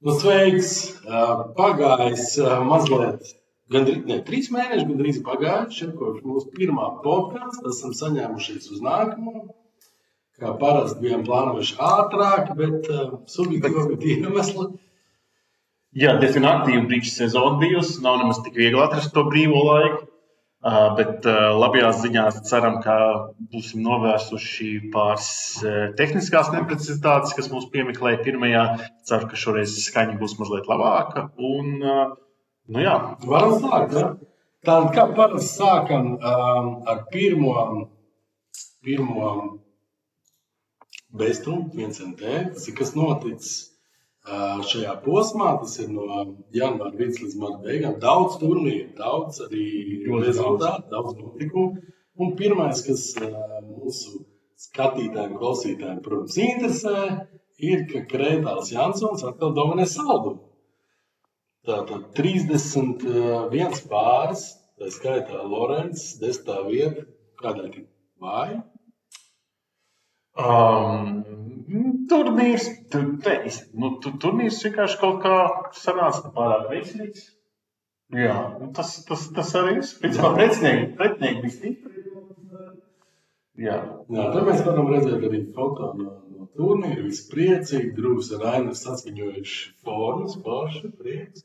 Nu, sveiks! Pagājis mazliet, gandrīz 3 mēneši, gandrīz pagājuši, kopš mūsu pirmā podkāsta. Esam saņēmušies uz nākamo. Kā parasti bijām plānojuši ātrāk, bet subjektīvi iemesli. Jā, diezgan aktīva brīča sezona bijusi. Nav nemaz tik viegli atrast to brīvo laiku. Bet labajās ziņās ceram, ka būsim novērsuši pāris tehniskās neprecizitātes, kas mums piemeklēja pirmajā. Ceru, ka šoreiz skaņa būs mazliet labāka. Un, jā. Varam sākt, ja? Tā kā parasti sākam ar pirmo beztrumpu, 1MT. Tas ir kas noticis šajā posmā, tas ir no janvāra vidus līdz marta beigām. Daudz turnīru, daudz arī rezultātu, daudz notikumu. Un pirmais, kas mūsu skatītājiem, klausītājiem, protams, interesē, ir, ka Kreitāls Jansons atkal dominē saldumu. Tātad 31 pāris, tā skaitā Lorents, 10. vieta, kādai tik vai? Turnīrs vienkārši kaut kā sanāca pārāk veiksmīgs. Jā, tas arī ir. Principā pretinieki bija stipri. Jā, tad mēs varam redzēt arī foto no turnīra. Visi priecīgi, Drūvs ar Ainu saskaņojuši formas, paši prieks.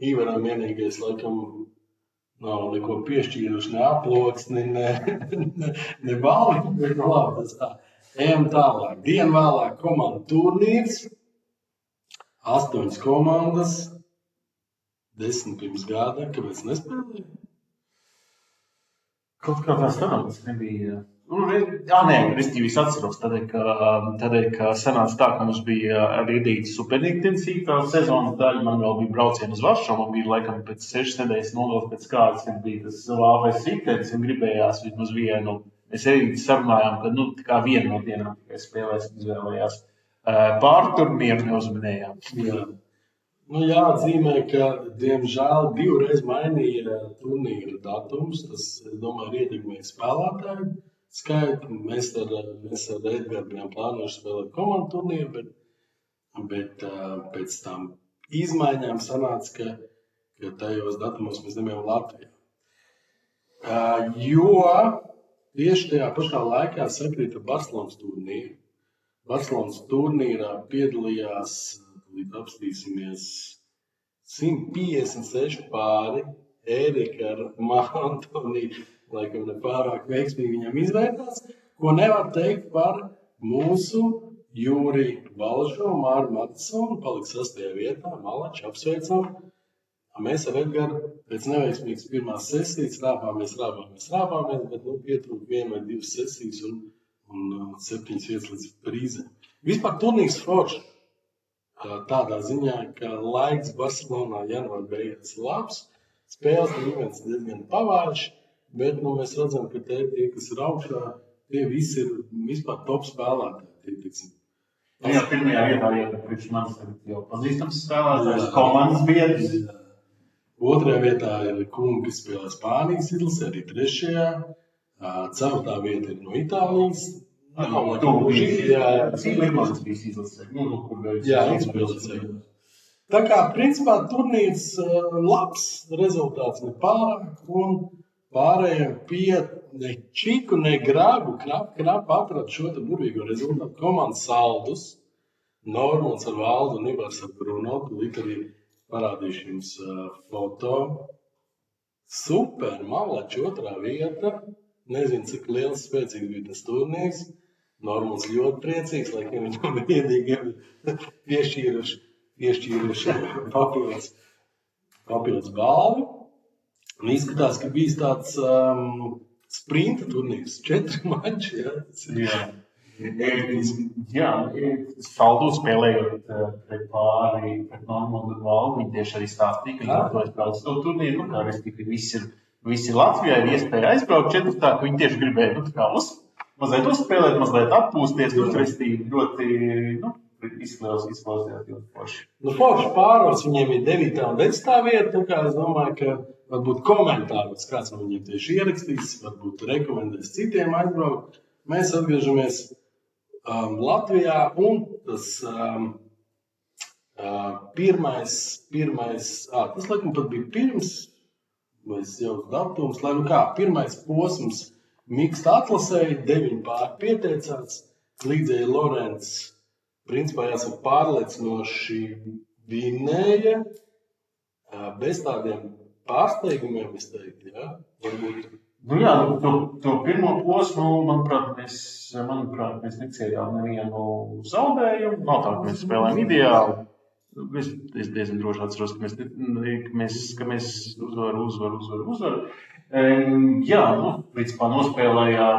Īvaram vienīgais, laikam, nav neko piešķīruši, ne aploksni, ne balvu, bet labi, tas tā. Ejam tālāk. Dienu vēlāk komandu turnīrs. 8 komandas. 10 pirms gada. Kāpēc nespēlēja? kaut kā tā sanāca nebija. Restīvi es atceros, tādēļ, ka sanāca tā, ka mums bija arī rīta superintensīva sezonas daļa. Man vēl bija brauciena uz Varšavu, man bija laikam pēc 6 nedēļas nogalas pēc kādas, kad bija tas vāvais ritenis un gribējās vismaz vienu. Mēs arī sarunājām, ka kā vienu no dienām tikai spēlēsim, izvēlējās. Pārturnīru neuzminējām. Jā. Jāatzīmē, ka, diemžēl, 2 reizes mainīja turnīra datums. Tas, es domāju, ir ietekmējis spēlētāju skaitu. Mēs ar Edgaru bijām plānojuši spēlēt komandu turnīru, bet pēc tam izmaiņām sanāca, ka tajos datumos mēs nebijām Latvijā. Jo tieši tajā pašā laikā sakrita Barcelonas turnīru. Barcelonas turnīrā piedalījās, līdz apstīsimies, 156 pāri. Ērika ar Antoniju, laikam nepārāk veiksmīgi viņam izvērtās, ko nevar teikt par mūsu Jūriju Balžo, Māru Matisonu, palika 6. vietā, Malači, apsveicam. Mēs ar Edgaru pēc neveiksmīgas pirmās sesijas rāpāmies, bet pietrūka 1 vai 2 sesijas un 7 vietas līdz prīzēm. Vispār turnīrs forši. Tādā ziņā, ka laiks Barcelonā janvāra beigās labs, spēles līmenis diezgan pavārš, bet mēs redzam, ka tie, kas ir augšā, tie visi ir vispār top spēlētāji. Jā, pirmajā vietā priekš manis jau pazīstams spēlētājs, komandas biedrs. 2. vietā ir kungi, kas spēlē Spānijas izlasē, arī 3. 4. vieta ir no Itālijas. Tā kā, principā, turnīrs labs, rezultāts nepārāk, un pārējiem pie ne čiku, ne gragu, krap atrat šo te burvīgo rezultātu. Komandas saldus, Normons ar Valdu un Ivars ar Bruno, tūlīt arī parādīšu jums foto. Super, Malači 2. vieta. Nezinu, cik liels spēcīgs bija tas turnīrs. Normons ļoti priecīgs, laikam viņam vienīgiem piešķīruši papildus balvu. Un izskatās, ka bijis tāds sprinta turnīrs. 4 mači, Jā, saldu spēlējot pret pāri, pret Normondu un Valdu, viņi tieši arī stāstīja, ka viņi to aizbrauc to turnīru, kā visi Latvijā ir iespēja aizbraukt 4, ka viņi tieši gribēja, mazliet uzspēlēt, mazliet atpūsties, restīvi ļoti, izklausījās ļoti forši. Forši pārvars viņiem ir 9. un 10. vieta, kā es domāju, ka varbūt komentāros kāds no viņiem tieši ierakstīs, varbūt rekomendēs citiem aizbraukt. Mēs atgriežamies Latvijā, un tas Tas laikam pat bija pirms, vai es jau datums, lai nu kā, pirmais posms miksta atlasēja, 9 pāri pieteicās, līdzēji Lorents, principā jāsaka pārliecinoši vinēja, bez tādiem pārsteigumiem, es teiktu, ja? Varbūt. Nu jā, to pirmo posmu, manuprāt, mēs necietām nevienu zaudējumu. Nav tā, ka mēs spēlējam ideāli. Es diezgan droši atceros, ka mēs uzvaru. Jā, principā nospēlējām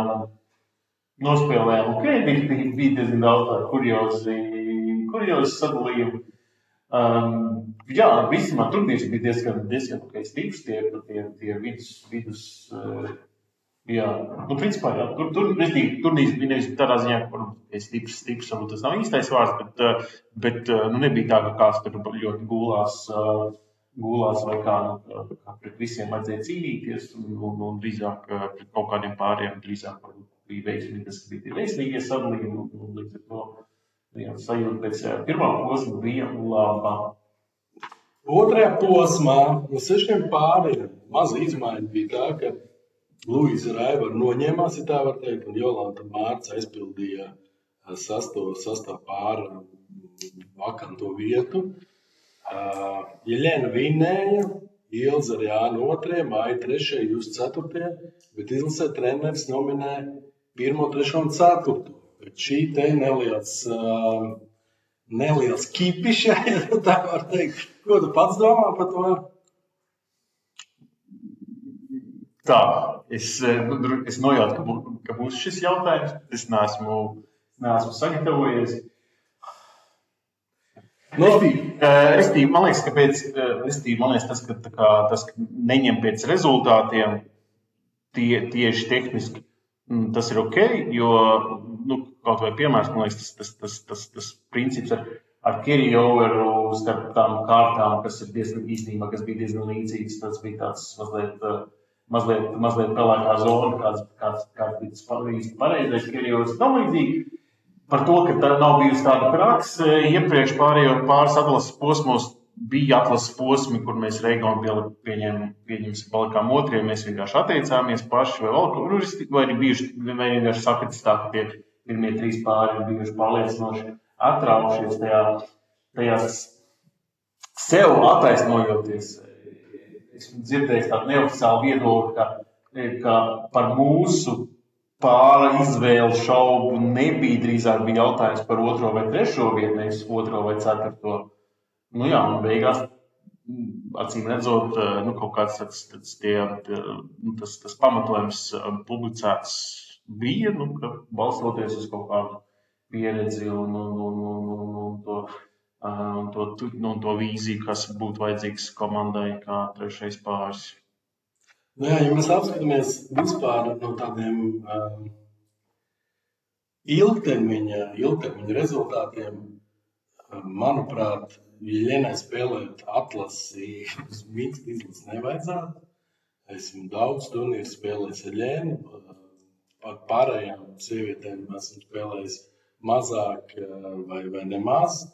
ok, bija diezgan daudz kuriozi sadalījumi. Jā, vismaz tur bija diezgan ok stiprs, tie vidus, jā, principā, jā, tur nevis tādā ziņā, ka stiprs, varbūt tas nav īstais vārds, bet nebija tā, ka kāds tur ļoti gulās vai kā pret visiem vajadzēja cīnīties, un drīzāk pret kaut kādiem pāriem, drīzāk bija veiksmīgi, tas bija tie veiksmīgie sadalījumi, un līdz ar to, jā, sajūta pēc pirmā posma bija laba. Otrajā posmā no 6 pāriem maza izmaiņa bija tā, ka Luisa Raiva noņēmās, ja tā var teikt, un Jolanta Mārca aizpildīja sastāv pāra vakanto vietu. Jeļena vinēja, Ilza ar Jānu 2, Maija 3, Jūs 4, bet izlasē treneris nominēja 1, 3 un 4. Bet šī te neliels kipišs, ja tā var teikt. Ko tu pats domā par to? Tā, es nojautu, ka būs šis jautājums. Es neesmu sagatavojies. Restīvi, man liekas, tas, ka neņem pēc rezultātiem tieši tehniski, tas ir ok, jo kaut vai piemērs, man liekas, tas princips ar carry-overu starp tām kārtām, kas bija diezgan līdzīgs, tas bija tāds mazliet pelēkā zona, kāds bija īsti pareizais carry-overs. Nav līdzīgi par to, ka tā nav bijusi tāda prakse. Iepriekš pāris atlases posmos bija atlases posmi, kur mēs Reigonu palikām 2, mēs vienkārši atteicāmies paši vai arī vienkārši sakritis tā, ka tie pirmie 3 pāri ir bijuši pārliecinoši atraušies tajās sev attaisnojoties. Esmu dzirdējis tādu neoficiālu viedokli, ka par mūsu pāra izvēlu šaubu nebija, drīzāk bija jautājums par 2. vai 3. vietu, nevis 2. vai 4. Nu jā, un beigās, acīm redzot, kaut kāds tas pamatojums publicēts bija, ka balstoties uz kaut kādu pieredzi un to vīziju, kas būtu vajadzīgs komandai kā 3. pāris. Jā, ja mēs apskatāmies vispār no tādiem ilgtermiņa rezultātiem, manuprāt, Jeļenai spēlēt atlasi uz mixed izlases nevajadzētu. Esmu daudz turnīru spēlējis Jeļenu, par pārējām sievietēm esmu spēlējis mazāk vai nemaz.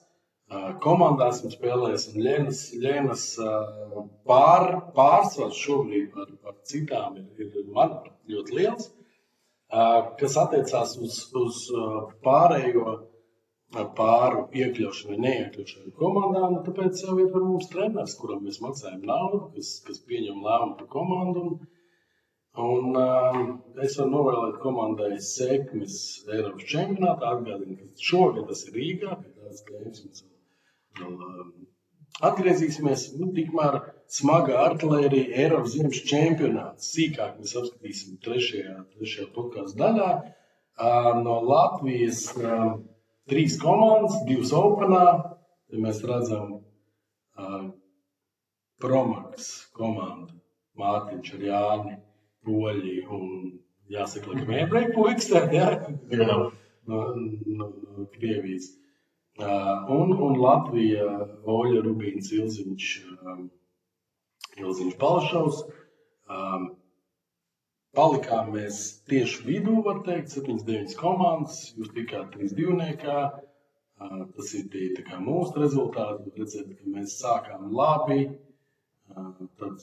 Komandā esmu spēlējis un Jeļenas pārsvars šobrīd par citām ir manuprāt ļoti liels, kas attiecās uz pāru iekļaušanu vai neiekļaušanu komandā, tāpēc jau ir mums treneris, kuram mēs maksājam naudu, kas pieņem lēmumu par komandu. Un es varu novēlēt komandai sekmes Eiropas čempionātā, atgādinu, ka šogad tas ir Rīgā, pie tādas gaimas mēs vēl atgriezīsimies. Tikmēr smaga artilērija Eiropas ziemas čempionāts. Sīkāk mēs apskatīsim trešajā podcastu daļā. No Latvijas 3 komandas, 2 openā. Te mēs redzam Promax komandu, Mārtiņš ar Jāni, Poļi un jāsaka, ka mēbrēk puikas no Krievijas. Un Latvija, Oļa, Rubīns, Ilziņš Balšaus. Palikām mēs tieši vidū, var teikt, 7-9 komandas, jūs tikāt 3 divniekā. Tas ir tie tā kā mūsu rezultāti. Redzēt, ka mēs sākām labi, tad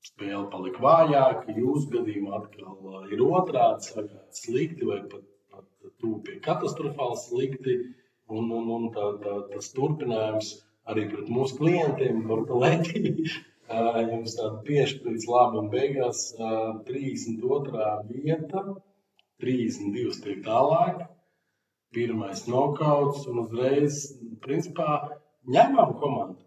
spēle palika vājāka. Jūsu gadījumā atkal ir otrādi, sākāt slikti vai pat tuvu pie katastrofāli slikti. Un tas turpinājums arī pret mūsu klientiem, Portolētī, jums tāda piešķirts labi un beigās 32. vieta, 32 tiek tālāk, pirmais nokauts un uzreiz, principā, ņemam komandu.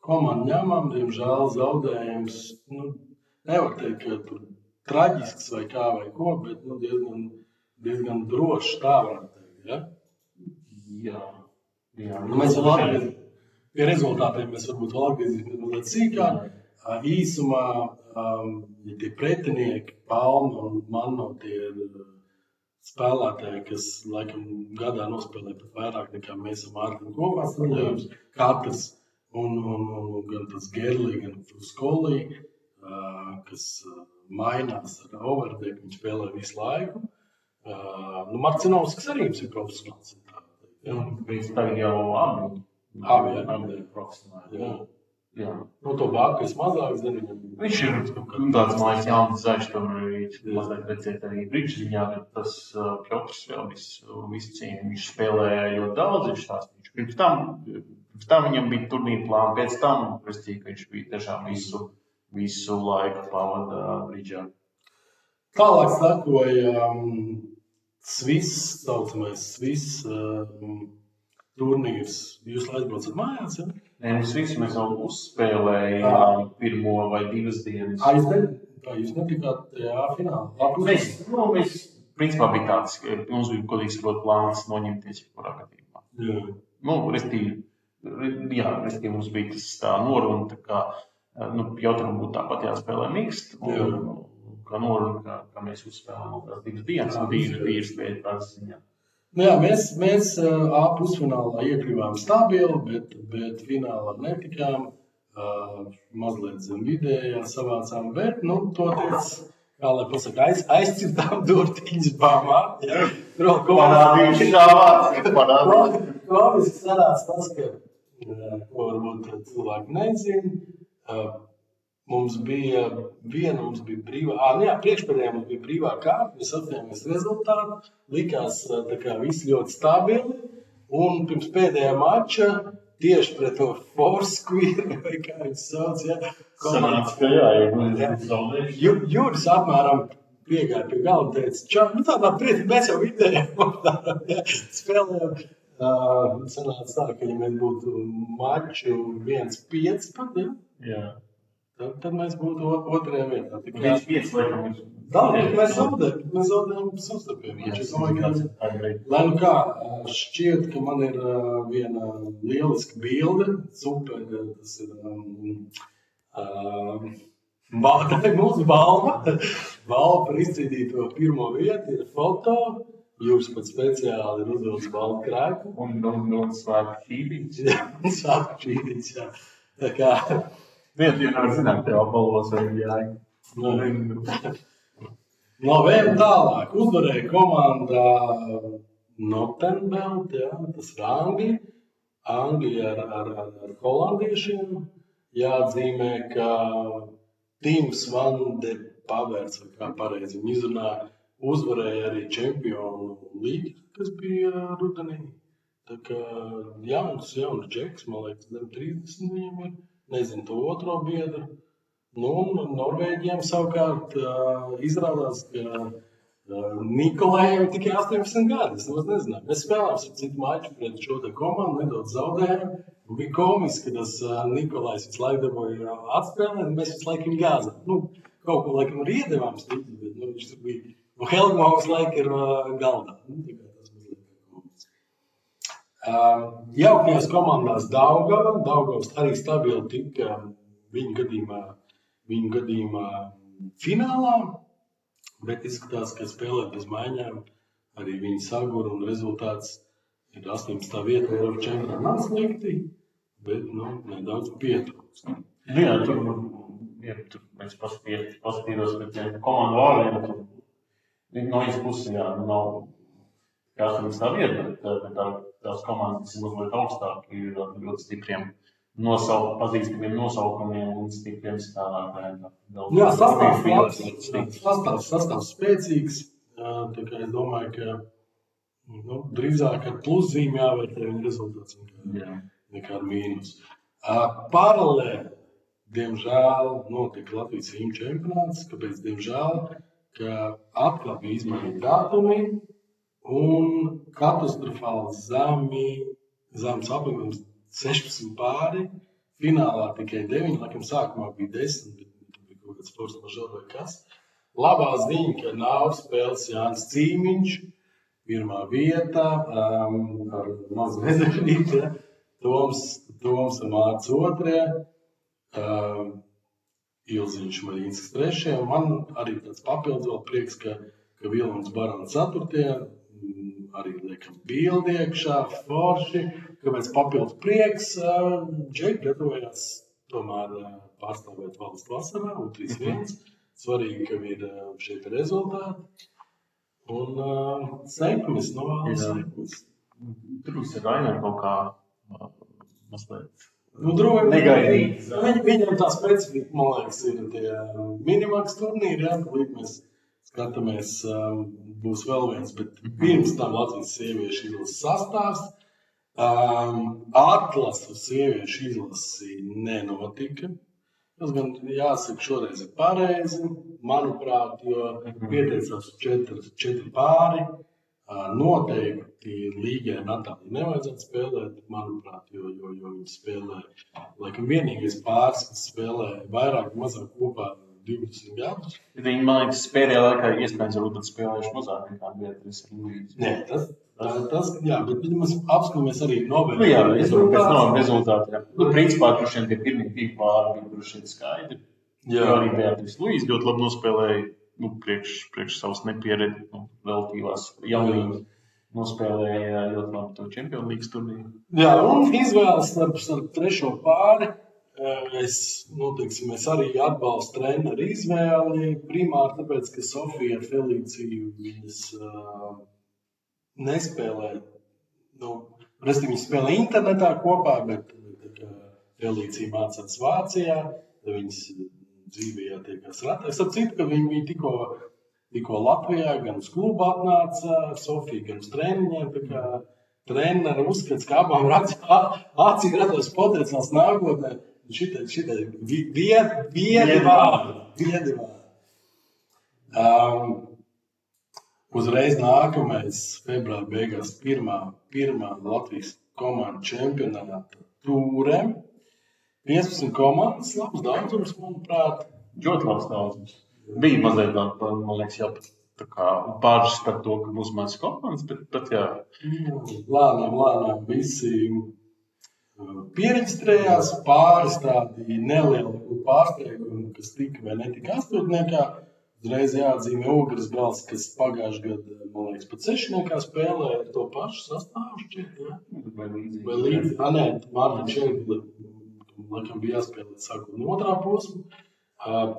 Komandu ņemam, diemžēl zaudējums, nevar teikt, ka tur traģisks vai kā vai ko, bet diezgan droši tā varētu teikt, ja? Jā. Mēs vēl pie rezultātiem mēs varbūt vēl atgriezīsimies mazliet sīkāk. Īsumā, ja tie pretinieki, Palma un Manno, tie ir spēlētāji, kas laikam gadā nospēlē pat vairāk nekā mēs ar Mārtiņu kopā spēlējums. Katrs, un gan tas Gerli, gan Fruskolī, kas mainās ar overdeku, viņš spēlē visu laiku. Marcinovskis arī jums ir profesionāls. Viņš tagad jau abi ir profesionāli. Jā. To Baku es mazāk zinu. Viņš ir tāds mājas jauns zaļš, tomēr viņš mazliet redzēt arī brīdžiņā, bet tas Piotrs vēl visu cīņu. Viņš spēlēja ļoti daudz, viņš stāstīja. Pirms tam viņam bija turnīra plāna, pēc tam viņš bija tiešām visu laiku pavada brīdžā. Tālāk sakoja saucamais Sviss turnīrs. Jūs aizbraucat mājās, ja? Nē, mēs vēl uzspēlējām pirmo vai 2 dienas. Jūs netikāt tajā finālā? Mēs principā bija tāds, ka mums bija godīgi sakot plāns noņemties jebkurā gadījumā. Restīvi mums bija tas tā noruna, tā kā Piotram būtu tāpat jāspēlē mikst. Kā noruna, ka mēs uzspēlējām tās 2 dienas un 2 spēļu tāds ziņā. Mēs A pusfinālā iekļuvām stabili, bet finālā netikām. Mazliet zem vidējā savācām, bet, toties, kā lai pasaka, aizcirtām durtiņas bāmā. Parādījuši šāvāts. Komiski sanāca tas, ko varbūt cilvēki nezina. Mums bija brīvā, priekšpēdējā mums bija brīvā kārta, mēs atcerējāmies rezultātu, likās tā kā visi ļoti stabili, un pirms pēdējā mača tieši pret to Foursquare, vai kā viņš sauc, Sanāca, ka jā, Juris apmēram piegāja pie gala un teica, čau, tādā prieti, mēs jau vidējām spēlējām. Sanāca tā, ka ja mēs būtu maču 1-5 pat, tad mēs būtu otrajā vietā. 1-5 laikam. Mēs zaudējām savstarpēji. Lai kā, šķiet, ka man ir viena lieliska bilde, super, tas ir tā ir mūsu balva. Balva par izcīnīto pirmo vietu ir foto. Jūs pat speciāli ir uzvilcis balvu krēku. Un Svētku šīdīts. Svētku šīdīts, jā. Tā kā... Vienā var zināt, tev balvos vai jāi. Vēl tālāk uzvarēja komanda Nottenbelt, tas ir Anglija. Anglija ar holandiešiem. Jāatzīmē, ka Tims Van de Paverts, vai kā pareizi viņi izrunāja, uzvarēja arī Čempionu līgu, kas bija rudenī. Tā kā jauns džeks, man liekas, 30 viņam ir. Nezinu, to otro biedru. Norvēģiem savukārt izrādās, ka Nikolajam tikai 18 gadi. Es nezināju. Mēs spēlējām citu maču pret šo te komandu, nedaudz zaudējām. Bija komiski, ka tas Nikolajs visu laiku dabūja atspēlēt, un mēs visu laiku viņu gāzām. Kaut ko laikam arī iedevām slikti, bet viņš tur bija. Helgmā visu laiku ir galdā. Jaukajās komandās Daugavs arī stabili tika viņu gadījumā finālā, bet izskatās, ka spēlēt bez maiņām arī viņi sagura un rezultāts ir 18. vieta ar čempionā nav slikti, bet nedaudz pietrūkst. Tur mēs paskatītos, bet komandu vāriem, no viņas puses, nav Katram tā vieta, bet tās komandas, kas ir mazliet augstāk, ir ļoti stipriem pazīstamiem nosaukumiem un stipriem spēlētājiem. Jā, sastāvs spēcīgs. Tā kā es domāju, ka drīzāk ar pluszīm jāvērtē viņa rezultāts nekā ar mīnus. Paralēli, diemžēl, notika Latvijas Rīņu čempionāts, kāpēc diemžēl, ka atkal bija izmainīti datumi un katastrofāli zemes apjoms 16 pāri, finālā tikai 9, laikam sākumā bija 10, bet bija kaut kāds force majeure vai kas. Labā ziņa, ka nav spēles Jānis Cīmiņš, pirmā vieta, ar mazu mezeļīti, Toms un Mārts otrie, Ilziņš Maļīnskis trešie, un man arī tāds papildus vēl prieks, ka Vilmans Barons ceturtie, arī liekam bildi iekšā, forši, kāpēc papildus prieks, Džeki gatavojās tomēr pārstāvēt valsts vasarā, U31, svarīgi, ka ir šeit rezultāti, un sekmes, novēlas sekmes. Tur ir Rainer kaut kā mazliet negaidīts. Viņam tā specifika, man liekas, ir tie minimāks turnīri, līdz mēs skatāmies, būs vēl viens, bet pirms tam Latvijas sieviešu izlases sastāvs. Atlasu sieviešu izlasi nenotika. Tas gan jāsaka, šoreiz ir pareizi, manuprāt, jo pieteicās 4 pāri. Noteikti līgai Natālijai nevajadzētu spēlēt, manuprāt, jo viņi spēlē, laikam vienīgais pāris, kas spēlē vairāk mazāk kopā 20 gadus. Viņi, man liekas, pēdējā laikā iespējams varbūt pat spēlējuši mazāk nekā Beatrice un Luīza. Nē, tas, jā, bet mēs apskatāmies arī novērtēt. Jā, es varu pēc nav rezultāti, jā. Principā, droši vien tie pirmie 2 pāri bija droši vien skaidri. Jā. Arī Beatrice Luīza ļoti labi nospēlēja, priekš savas nepieredi, relatīvās jaunības. Nospēlēja ļoti labi to Champions League turnīru. Jā, un izvēles starp trešo pāri. Es arī atbalstu treneru izvēli, primāri tāpēc, ka Sofija ar Feliciju viņas nespēlē, respektīvi viņas spēlē internetā kopā, bet Felicija mācās Vācijā, viņas dzīvē jātiekās ratā. Es atcitu, ka viņi tikko Latvijā gan uz klubu atnāca, Sofija gan uz treniņiem, tā kā treneri uzskats, ka abām acīm redzams potenciāls nākotnē. Šitai viedi vārdi. Uzreiz nākamais februāra beigās pirmā Latvijas komanda čempionāta tūre. 15 komandas, labs daudzums, manuprāt. Ļoti labs daudzums. Bija mazliet, man liekas, jau tā kā bažas par to, ka būs mazas komandas, bet jā. Lēnām visi pieregistrējās, pāris tādi nelieli pārsteigumi, kas tika vai netika astotniekā. Uzreiz jāatzīmē Ogres Gals, kas pagājušajā gadā, man liekas, pat sešniekā spēlē ar to pašu sastāvu šķiet, jā? Vai līdzi? Nē, Mārta Čenka, laikam bija jāspēlēt sākot no otrā posma.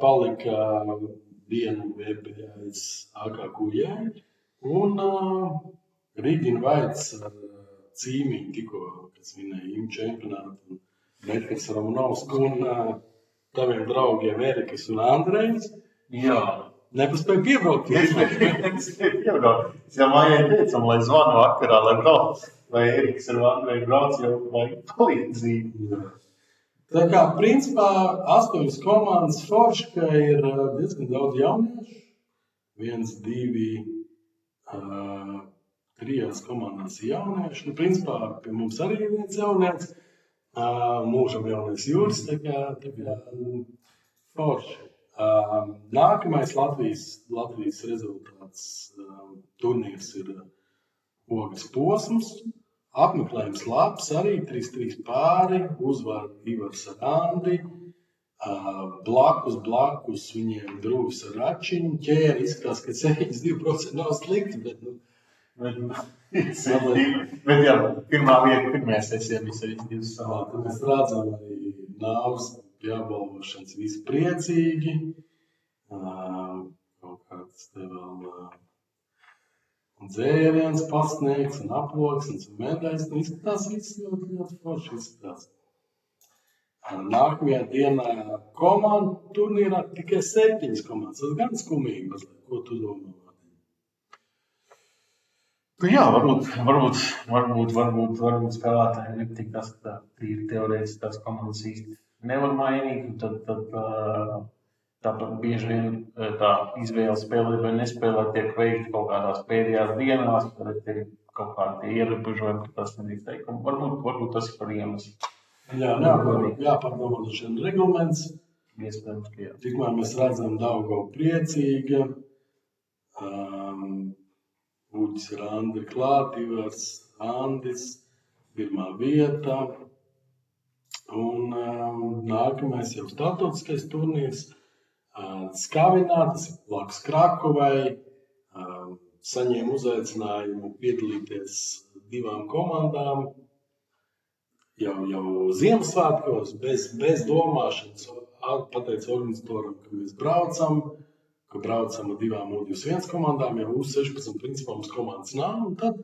Palika vienu VPS AKQJ un Rigina Vaits ar Cīmiņu tikko, kas vinēja IM čempionātu, Redkars Romanovs un taviem draugiem Erikas un Andrejs. Jā. Nepaspēju piebraukt. Es jau mājai teicam, lai zvanu vakarā, lai brauc, vai Erikas ar Andreju brauc, jau vajag palīdzību. Tā kā, principā, 8 komandas forši, ka ir diezgan daudz jauniešu. 1, 2, 3 komandās jaunieši. Principā, pie mums arī ir viens jaunieks. Mūžam jaunieks Jūris, tā kā forši. Nākamais Latvijas rezultāts turnīrs ir Ogres posms. Apmeklējums labs, arī 3-3 pāri, uzvar Ivars ar Andi, blakus viņiem Drūvis ar Račiņu, ķēri izskatās, ka 72% nav slikti, bet bet jā, pirmajā sesijā bija arī 2 savā. Mēs redzam arī Nāvas jābalvošanas visi priecīgi, kaut kāds te vēl... un dzēriens pasniegts, un aploksnes, un medais. Izskatās viss ļoti, ļoti forši izskatās. Nākamajā dienā komandu turnīrā tikai 7 komandas. Tas gan skumīgi mazliet. Ko tu domā? Jā, varbūt spēlētājiem nepatīk tas, ka tīri teorētiski tās komandas īsti nevar mainīt. Tāpat bieži vien tā izvēle spēlēt vai nespēlēt tiek veikta kaut kādās pēdējās dienās, tad ir kaut kādi ierobežojumi, ka tas nedrīkst teikt. Varbūt tas ir par iemeslu. Jāpārdomā šiem reglaments. Iespējams, ka jā. Tikmēr mēs redzam Daugavu priecīga. Uģis ir Andri klāt, Ivars Andis, 1. vieta. Un nākamais jau startautiskais turnīrs. Skavinā, tas ir blakus Krakovai. Saņēma uzaicinājumu piedalīties 2 komandām. Jau Ziemassvētkos, bez domāšanas, pateicu organizatoram, ka mēs braucam ar 2 U21 komandām, jau U16 principā mums komandas nav. Un tad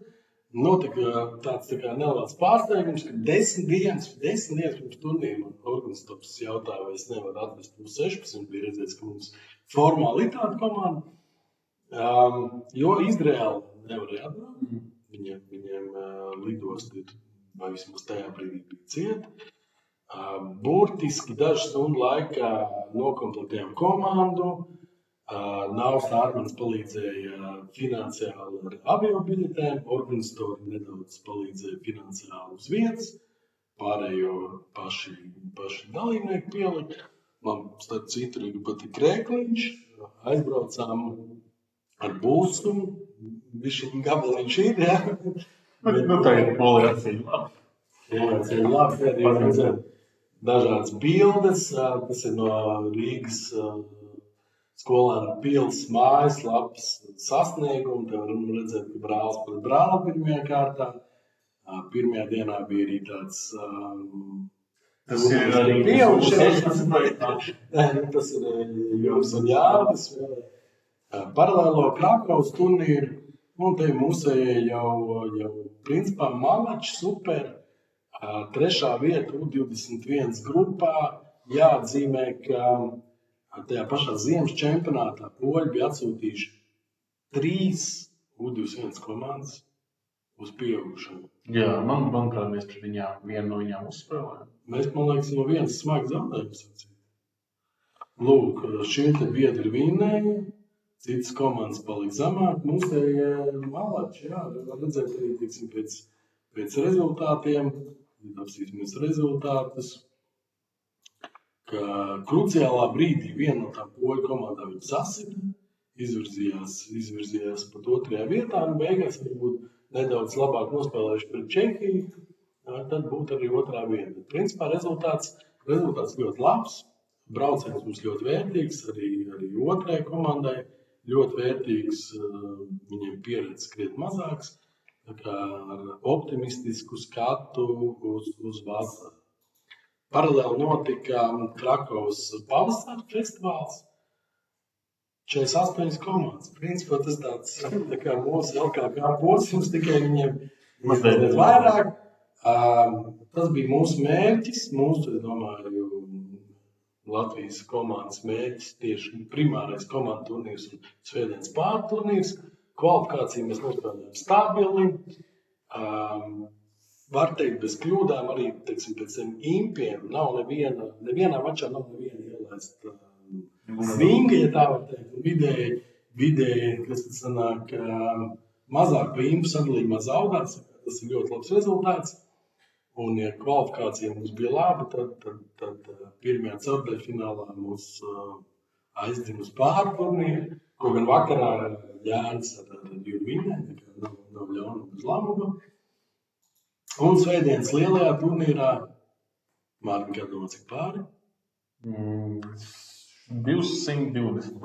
notika tāds neliels pārsteigums, ka 10 dienas pirms turnīra organizators jautāja, vai es nevaru atvest U16, bija redzēts, ka mums formāli ir tāda komanda, jo Izraēla nevarēja atbraukt. Viņiem lidosti vai vismaz tajā brīdī bija cieta. Burtiski dažu stundu laikā nokomplektējām komandu. Nāvs Ārmans palīdzēja finansiāli ar aviobiļetēm, organizatori nedaudz palīdzēja finansiāli uz vietas, pārējo paši dalībnieki pielika. Man starp citu arī patīk Krēkliņš, aizbraucām ar busu, bišķiņ gabaliņš ir, jā. Tā ir poliācija labi. Poliācija labi, jūs redzēt dažādas bildes, tas ir no Rīgas Skolēnu pils mājaslapas sasniegumu. Te varam redzēt, ka brālis par brāli pirmajā kārtā. Pirmajā dienā bija arī tāds... Tas ir arī pieaugušais. Tas ir Jums un Jānis. Paralēlo Krakovas turnīru. Un te mūsējie jau principā malači super. 3. vieta U21 grupā. Jāatzīmē, ka tajā pašā ziemas čempionātā poļi bija atsūtījuši 3 U21 komandas uz pieaugušanu. Jā, manuprāt, mēs pret vienu no viņām uzspēlējām. Mēs, man liekas, no vienas smagas zaudējumus. Lūk, šie te biedri vinēja, citas komandas palika zemāk. Mūsējie malači, jā, var redzēt arī, teiksim, pēc rezultātiem, apsīsimies rezultātus. Ka kruciālā brīdī viena no tām poļu komandām viņa sasita, izvirzījās pat 2. vietā, un beigās viņi būtu nedaudz labāk nospēlējuši pret Čehiju, tad būtu arī 2. vieta. Principā rezultāts ļoti labs, brauciens mums ļoti vērtīgs, arī 2. komandai ļoti vērtīgs, viņiem pieredze krietni mazāks, tā kā ar optimistisku skatu uz vasaru. Paralēli notika Krakovas pavasara festivāls. 48 komandas. Principā tas tāds tā kā mūsu LKK posms, tikai viņiem mazliet vairāk. Tas bija mūsu mērķis. Mūsu, es domāju, Latvijas komandas mērķis tieši primārais komandu turnīrs un svētdienas pārturnīrs. Kvalifikāciju mēs nospēlējām stabili. Var teikt, bez kļūdām arī, teiksim, pēc tiem impiem nav nevienā mačā nav neviena ielaista svinga, ja tā var teikt. Vidēji, kas tad sanāk, mazāk pa impu sadalījumā zaudēts, tas ir ļoti labs rezultāts. Un, ja kvalifikācija mums bija laba, tad pirmajā ceturdaļfinālā mūs aizdina uz pārturnīru, ko gan vakarā Jānis ar Jūru vinēja, nav ļauna bez labumu. Un svētdienas lielajā turnīrā, Mārtiņ, kā domā, cik pāri? 220.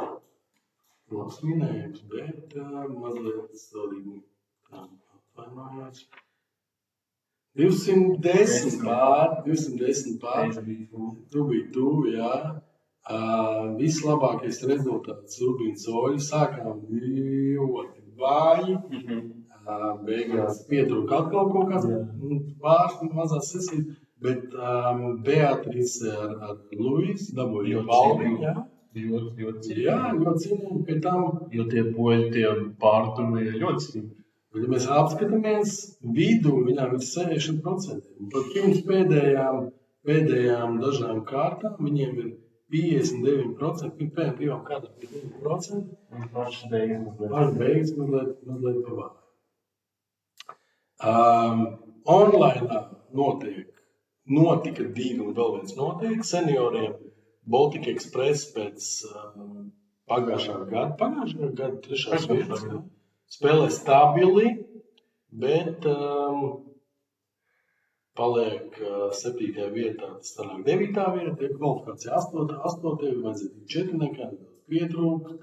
Labs minējums, bet mazliet stādīgi atvainojās. 210 pāri. Tu biji tuvu, jā. Vislabākais rezultāts Rubīns Oļi. Sākām ļoti vāji. Beigās pietrūka atkal kaut kāds pāris mazās sesijas, bet Beatrice ar Luisu dabūja balvu. Ļoti cīnījumi pie tam. Jo tie poļi, tie pārtumi ir ļoti stipri. Bet, ja mēs apskatāmies, vidū viņām ir 60%. Pat pirms pēdējām dažām kārtām viņiem ir 59%, pirms pēdējām divām kārtām 59%. Un pašas beigas mazliet pavāja. Online notika divi un vēl viens notiek senioriem. Baltic Express pēc pagājušā gada trešās vietas spēlē stabili, bet paliek 7. vietā, tas sanāk 9. vieta, ja kvalifikācija 8. vajadzētu 4 nekā pietrūkt.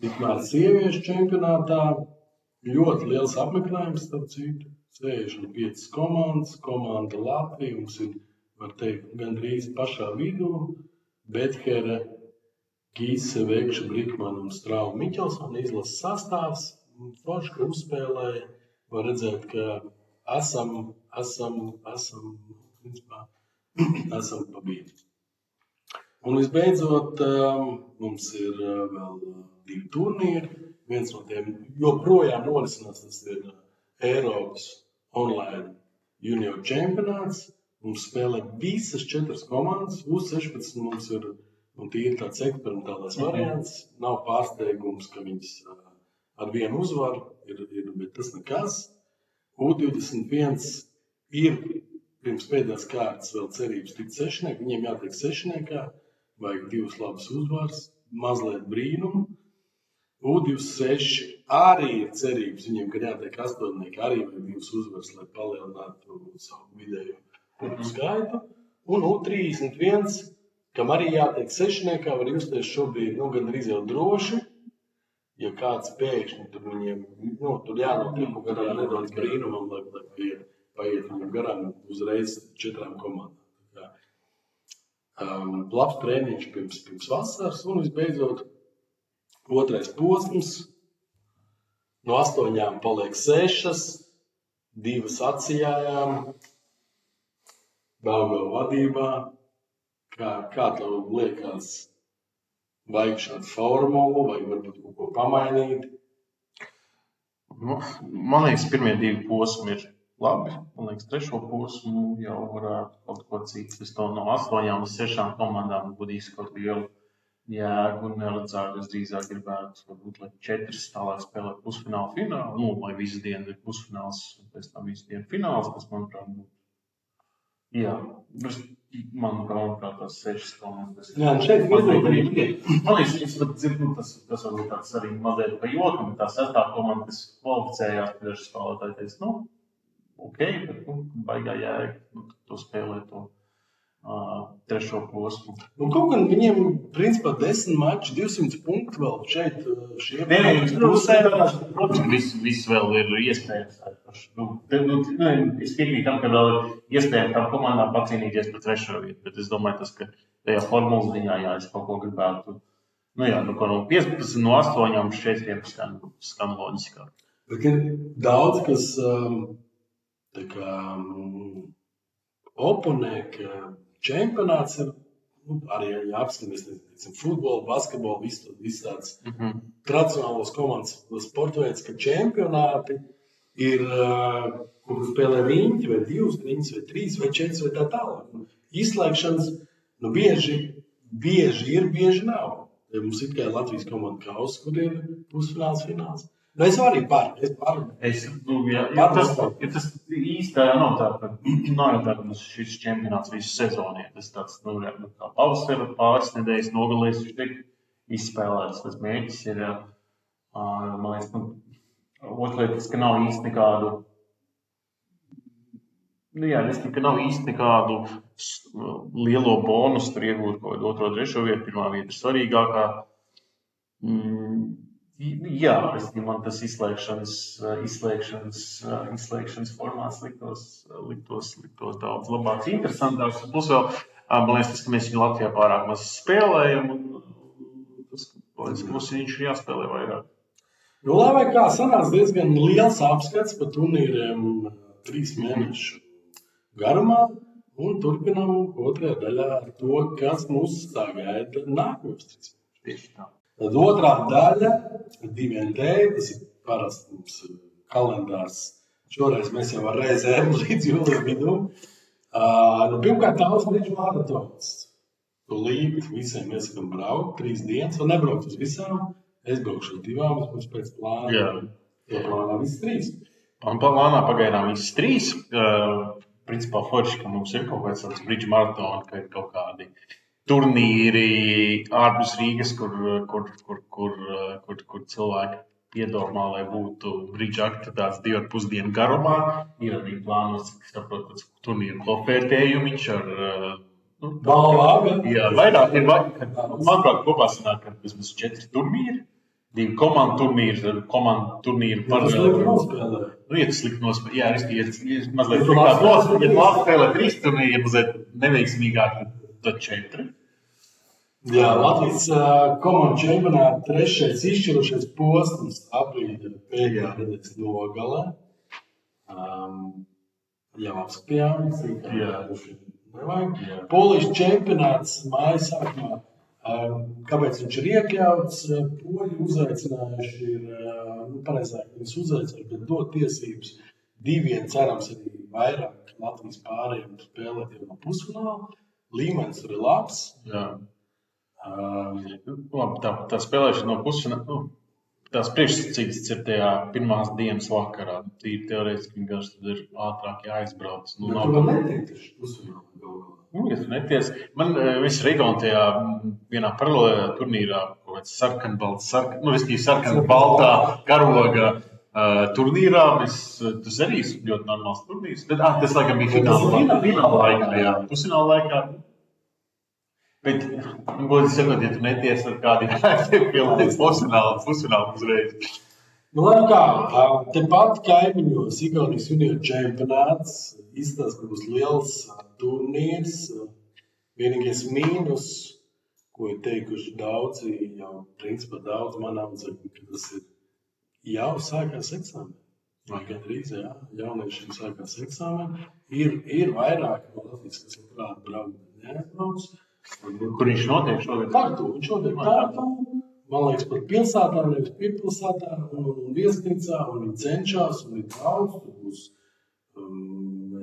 Tikmēr sieviešu čempionātā ļoti liels apmeklējums, starp citu, 65 komandas, komanda Latvija, mums ir, var teikt, gandrīz pašā vidū. Bethere, Gīse, Vekša, Brikmana un Strauma Miķelsona izlases sastāvs. Forši, ka uzspēlēja, var redzēt, ka esam pabīdi. Un visbeidzot, mums ir vēl 2 turnīri. Viens no tiem joprojām norisinās, tas ir Eiropas online junior čempionāts. Mums spēlē visas 4 komandas, U16 mums ir tīri tāds eksperimentālais variants. Nav pārsteigums, ka viņas ar vienu uzvaru ir, bet tas nekas. U21 ir pirms pēdējās kārtas vēl cerības tikt sešnieki, viņiem jātiek sešniekā, vajag 2 labas uzvaras, mazliet brīnumu. U26 arī ir cerības, viņiem, kad jātiek 8, arī vajag 2 uzvaras, lai palielinātu savu vidējo skaitu. Un U31, kam arī jātiek sešniekā, var justies šobrīd gandrīz jau droši. Ja kāds pēkšņi, tur viņiem tur jānotiek kaut kādā nedaudz brīnumam, lai paiet viņam garām uzreiz 4 komandām. Labs treniņš pirms vasaras un visbeidzot 2. posms. No 8 paliek 6, 2 atsijājām. Daugava vadībā, kā tev liekas, vajag šādu formulu, vai varbūt kaut ko pamainīt? Man liekas, pirmie 2 posmi ir labi. Man liekas, 3. posmu jau varētu kaut ko citu. Es to no 8 līdz 6 komandām būtu kaut lielu jēgu un neredzētu. Es drīzāk gribētu, varbūt, lai 4 tālāk spēlēt pusfinālu finālu, lai visu dienu ir pusfināls, pēc tam visu dienu fināls, kas, manuprāt, būtu. Jā, manuprāt, tās 6 komandas. Jā, šeit Man liekas, tas varbūt tāds arī mazliet pa jokam, bet tā 6. komanda, kas kvalificējās, kad daži spēlētāji teica, ok, bet baigā jēga to spēlēt to 3. posmu. Un kaut gan viņiem, principā, 10 mači, 200 punktu vēl šeit šie. Protams, viss vēl ir iespējams. Es piekrītu tam, ka vēl ir iespējams tām komandām pacīnīties par 3. vietu, bet es domāju, ka tajā formulas ziņā, es kaut ko gribētu, no 15, no 8 šeit skan loģiskāk. Bet ir daudz, kas tā kā oponē, ka čempionāts ir, arī jāapskatīties, futbolu, basketbolu, viss tāds tradicionālos komandas sporta veids, ka čempionāti ir, kur spēlē riņķi, vai 2 riņķis, vai 3, vai 4, vai tā tālāk. Izslēgšanas, bieži ir, bieži nav. Ja mums ir tikai Latvijas komanda kausa, kur ir pusfināls, fināls. Es arī Tas īstā nav tā, ka šis čempionāts visu sezonu ir. Tas tāds, kā pavasara pāris nedēļas nogalēs, viņš tiek izspēlēts. Tas mērķis ir, man liekas, otrlietas, ka nav īsti nekādu, ka nav īsti nekādu lielo bonusu tur iegūt kaut kādu 2., 3. vietu, 1. vieta ir svarīgākā. Jā, man tas izslēgšanas formāts liktos daudz labāks, interesantāks. Plus vēl, man liekas, tas, ka mēs viņu Latvijā pārāk maz spēlējam, un tas, ka mums viņš ir jāspēlē vairāk. Nu, lai vai kā sanāca diezgan liels apskats par turnīriem 3 mēnešu garumā, un turpinām otrajā daļā ar to, kas mūs sagaida nākamajos 3 mēnešus. Tieši tā. Tad otrā daļa, 2ND, tas ir parasts mums kalendārs. Šoreiz mēs jau ar reizēm līdz jūlija vidū. Pirmkārt, daudz brīdžu maratons. Tūlīt visiem mēs sakam braukt 3 dienas, un nebraukt uz visām. Es braukšu uz 2, mums pēc plāna. Jā. Ja plānā viss 3. Un plānā pagaidām viss 3. Principā forši, ka mums ir kaut kāds tāds brīdžu maratona, ka ir kaut kādi turnīri ārpus Rīgas, kur cilvēki piedomā, lai būtu brīdžu aktivitātes 2,5 dienu garumā. Ir arī plānos, cik saprotu, turnīru kopvērtējumiņš ar Balvā, jā, vairāk ir, manuprāt, kopā sanāk, ka vismaz 4 turnīri, 2 komandu turnīri par... Tas slikti nospēlē. Ja tas slikti nospēlē, jā, ir mazliet sliktāk nospēlē. Ja Latvijas spēlē 3 turnīri, ja mazliet neveiksmīgāk, tad 4. Jā, Latvijas komandu čempionāta 3. izšķirošais posms aprīļa pēdējā nedēļas nogalē. Jau apskatījām, nevajag. Polijas čempionāts mājas sākumā. Kāpēc viņš ir iekļauts? Poļi uzaicinājuši ir, pareizāk viņus uzaicinājuši, bet dot tiesības 2, cerams arī vairāk Latvijas pārējiem spēlēt jau no pusfināla. Līmenis tur ir labs. Jā. Labi, tā spēlēšana no pusfināla, tās priekšsacītas ir tajā pirmās dienas vakarā. Tīri teorētiski vienkārši tad ir ātrāk jāizbrauc. Bet tu vēl neteikti pusfināla galvā. Ja tu neties, man visu regionu tajā vienā paralēlajā turnīrā, kaut kāds sarkanbaltā karoga turnīrā, tas arī ļoti normāls turnīrs. Tas laikam bija fināla laikā, jā, pusfināla laikā. Bet, godīgi sakot, ja tu neties ar kādiem vērtiem pielaids pusfinālu uzreiz. Lai kā, tepat kaimiņos Igaunijas junior čempionāts izstāsta, ka būs liels turnīrs. Vienīgais mīnus, ko ir teikuši daudzi, jau principā daudz man apdzēr, ka tas ir jau sākās eksāmeni. Vai gandrīz, jā, jauniešiem sākās eksāmeni. Ir vairāk no Latvijas, kas labprāt braukt, neaizbrauc. Kur viņš notiek šodien? Tartu, viņš notiek Tartu. Man liekas, par pilsētām, nevis piepilsētām un viesnīcā, un viņi cenšas, un ir daudz. Tur būs,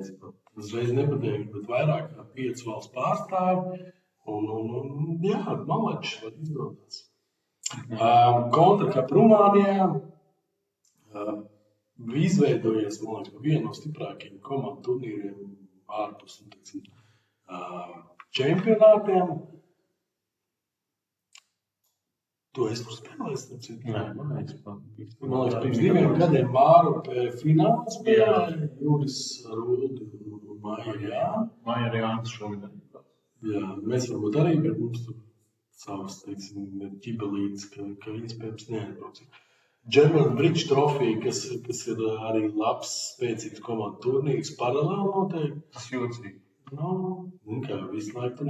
es pat uzreiz nepateiktu, bet vairāk kā 5 valsts pārstāvi. Un jā, malečs var izdoties. Kontra kā Rumānijā izveidojies, man liekas, viena no stiprākajiem komandu turnīriem ārpus čempionātiem. Tu esi tur spēlējis? Nē, man liekas, pirms 2 gadiem Mārupe finālā spēlēja, Juris Ruldi un Maija Jāna. Maija Jānis šogad. Jā, mēs varbūt arī, bet mums tur savas, teiksim, ķibelītes, ka iespējams neatbrauc. German Bridge Trophy, kas ir arī labs, spēcīgs komandu turnīrs, paralēli noteikti. Tas jūtīgi. Kā visu laiku tu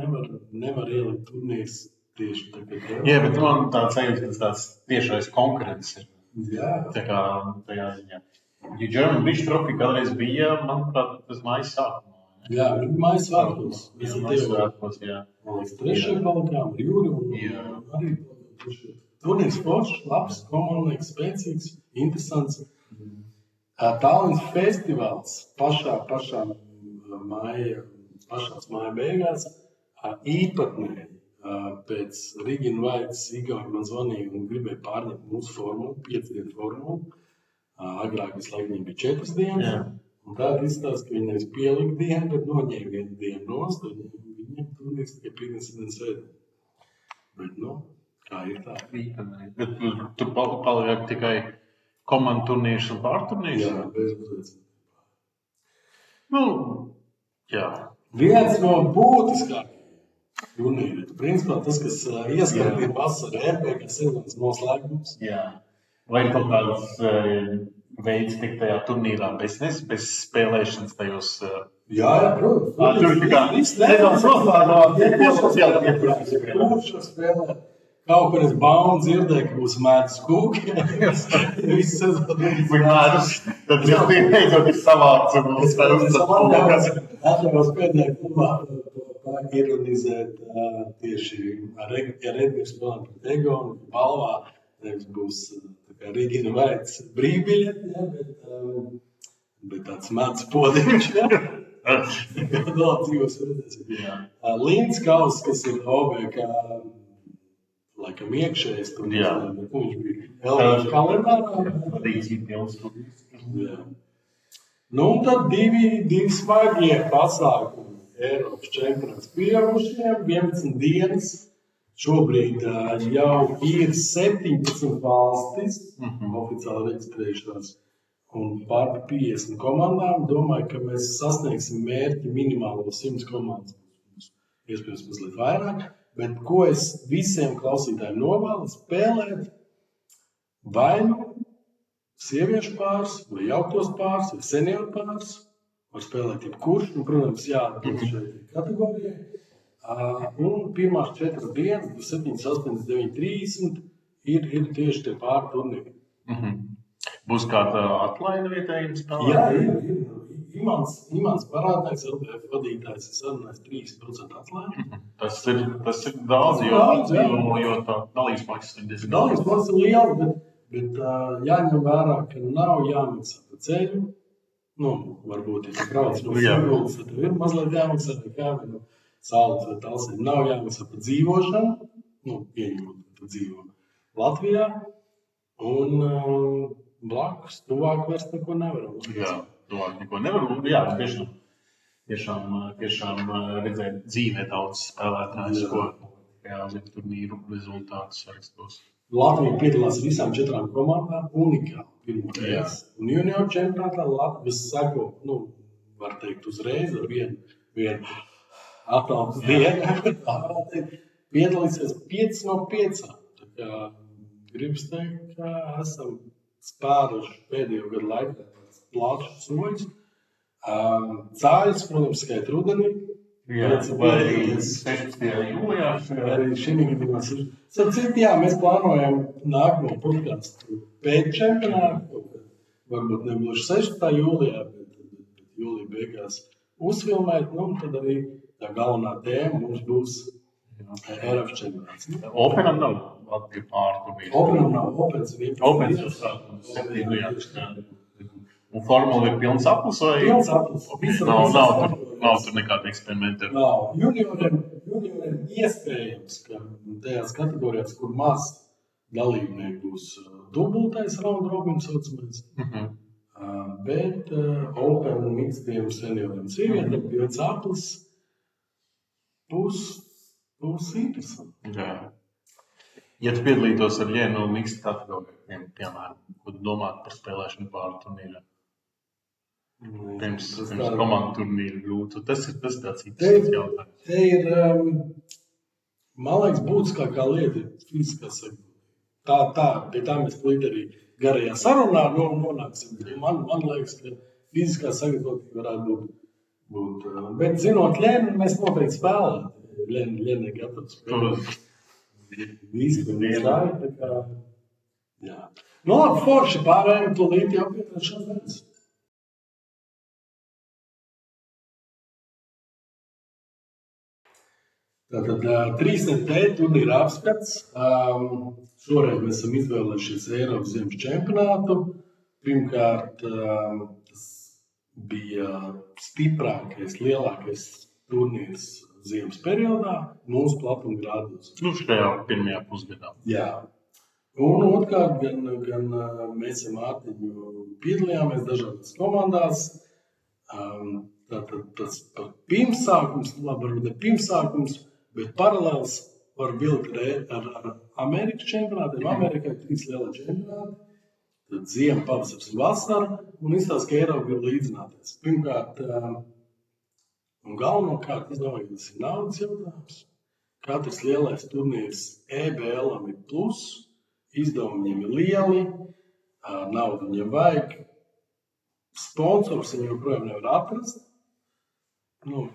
nevar ielikt turnīrs. Tieši tagad. Jā, bet man tāds sajūta, ka tāds tiešais konkurence ir. Jā. Tā kā tajā ziņā. Ja German Bridge Trophy kādreiz bija, manuprāt, tas mājas sākumā. Jā, mājas sākumos. Jā, mājas sākumos, jā. Man liekas, 3. palikām ar Jūri un arī 3. Turnīrs foršs, labs, komandnieks, spēcīgs, interesants. Tallinas festivāls pašās māja beigās īpatnēji. Pēc Rigina Vaits Igauni man zvanīja un gribēja pārņemt mūsu formulu, 5 dienu formulu. Agrāk visu laiku viņiem bija 4 dienas. Jā. Un tāda izstāsta, ka viņi nevis pielika dienu, bet noņēma 1 dienu nost. Viņiem turnīrs tikai pirmdienas un svētdien. Bet, kā ir tā? Bet tur paliek tikai komandu turnīrs un pārturnīrs? Jā, bez uzveicības. Jā. Viens no būtiskākajiem turnīri. Principā tas, kas ieskatīja vasarā RPK sezonas noslēgums. Jā. Vai ir kaut kāds veids tikt tajā turnīrā bez spēlēšanas tajos? Jā, protams. Tur ir kā nedaudz noslēgumā. Kurš spēlē Kaut kur es baunu dzirdēju, ka būs mēdus kūki. Visu sezonu. Mēdus, tad beidzot ir savāds un atļaus pēdējā klubā ironizēt tieši ar Edgars spēlēm pret Egonu, balvā. Nevis būs Rīgina vērts brīvbiļeti, bet tāds mēdus podiņš. Vēl dzīvos redzēsim. Linds Kaus, kas ir OBK laikam iekšējais, tur viņš bija LVF kalendārā. Nu, un tad divi smagie pasākumi. Eiropas čempionāts pieaugušiem, 11 dienas. Šobrīd jau ir 17 valstis oficiāli reģistrējušās un pār 50 komandām. Domāju, ka mēs sasniegsim mērķi minimālo 100 komandas. Iespējams, mazliet vairāk. Bet ko es visiem klausītājiem novēlu, spēlēt vai nu sieviešu pāris, vai jauktos pāris, vai senioru pāris. Var spēlēt jebkurš, un, protams, jāatbilst šeit kategorijai. Un pirmās 4 dienas, 27, 8, 9, 30 ir tieši tie pāri turnīri. Būs kāda atlaida vietējiem spēlēm? Jā, ir. Imants parādnieks, LBF vadītājs, ir sarunājis 30% atlaidu. Tas ir daudz, jo tā dalības maksas ir diezgan daudz. Dalības maksas ir liela, bet jāņem vērā, ka nav jāmaksā par ceļu. Nu, varbūt, ja tu brauc no Siguldas, tad tev ir mazliet jāmaksā par kādu no Saules vai Talsiem. Nav jāmaksā par dzīvošanu, nu, pieņemot, ka dzīvo Latvijā. Un blakus, tuvāk vairs neko nevaram. Jā. Tuvāk neko nevar būt. Jā, tiešām redzēt dzīvē daudz spēlētājus, ko turnīru rezultātus sarakstos. Latvija piedalās visām 4 komandām unikāli pirmo reizi. Un junioru čempionātā Latvijas sako, var teikt uzreiz ar vienu atalpas dienu. Piedalīsies 5 no 5. Tā kā gribas teikt, ka esam spēruši pēdējo gadu laikā plašs soļus. Cāļus, protams, skait rudenī. Jā, vai arī 16. jūlijā. Arī šī gadījumā. Jā, mēs plānojam nākamo podcastu pēc čempionāta. Varbūt nebūs 16. jūlijā, bet jūlijā beigās uzfilmēt. Tad arī tā galvenā tēma mums būs Eiropas čempionāts. Openam nav Latvija pārturnīrs. Openam nav. Opens ir 7. Un formula ir pilns aplis vai? Pilns aplis. Nav tur nekāda eksperimenta. Nav. Junioriem iespējams, ka tajās kategorijās, kur maz dalībnieki būs dubultais round robin saucamais. Bet open mixtiem senioriem sievietēm pilns aplis būs interesanti. Jā. Ja tu piedalītos ar vienu mixtu kategorijiem, piemēram, ko tu domātu par spēlēšanu pārturnīrā? Pirms komandu turnīru grūtu. Tas ir tāds interesants jautājums. Te ir, man liekas, būtiskākā lieta ir fiziskā sagatavotība. Pie tā mēs arī garajā sarunā nonāksim. Man liekas, ka fiziskā sagatavotība varētu būt. Bet zinot Lēnu, mēs noteikti spēlētu. Lēna ir gatava spēlēt. Visi tur ielāja. Jā. Labi, forši pārējiem tūlīt jau pie trešās dienas. Tātad 3NT turnīra apskats. Šoreiz mēs esam izvēlējušies Eiropas ziemas čempionātu. Pirmkārt, tas bija stiprākais, lielākais turnīrs ziemas periodā mūsu platuma grādos. Šajā pirmajā pusgadā. Jā. Un otrkārt, gan mēs ar Mārtiņu piedalījāmies dažādās komandās. Tātad tas pirmsākums, varbūt ne pirmsākums, bet paralēls var vilkt ar Amerikas čempionātiem. Amerikā ir 3 lielie čempionāti. Tad ziema, pavasars un vasara. Un izstāsta, ka Eiropa ir līdzināties. Pirmkārt, un galvenokārt, es domāju, ka tas ir naudas jautājums. Katrs lielais turnīrs EBL-am ir plus, izdevumi viņiem ir lieli, naudu viņiem vajag. Sponsors viņu joprojām nevar atrast.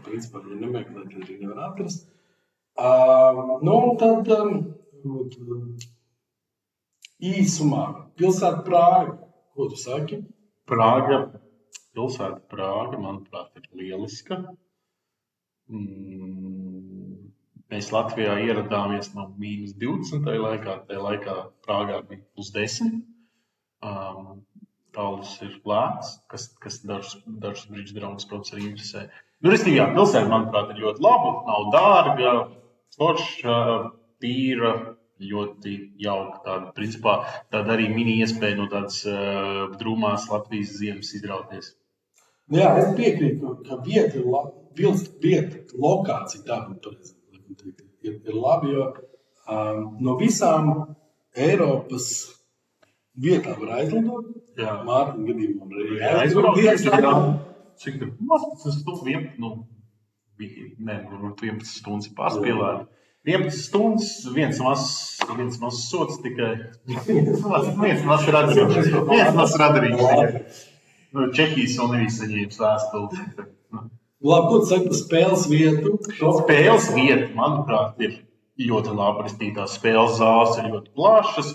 Principā, ja nemeklēt, arī nevar atrast. Tad īsumā pilsēta Prāga. Ko tu saki? Pilsēta Prāga, manuprāt, ir lieliska. Mēs Latvijā ieradāmies no -20. laikā. Tajā laikā Prāgā bija +10. Tālus ir lēts, kas dažus brīžus draugus, protams, arī interesē. Restīvi, jā, pilsēta, manuprāt, ir ļoti laba, nav dārga, forša, tīra, ļoti jauka. Tāda, principā, tāda arī mini iespēja no tādas drūmās Latvijas ziemas izrauties. Jā, es piekrītu, ka vieta ir laba, lokācija tāda ir laba, jo no visām Eiropas vietām var aizlidot. Jā. Mārtiņa gadījumā arī aizlidot. Cik tur? 11 stundas ir pārspīlēta. 11 stundas, viens mazs sots tikai. Viens mazs radarīgs. Čehijas Univīs saņēmis vēstuli. Labi, ko tu saki par spēles vietu? Spēles vieta, manuprāt, ir ļoti laba. Tās spēles zāles ir ļoti plašas.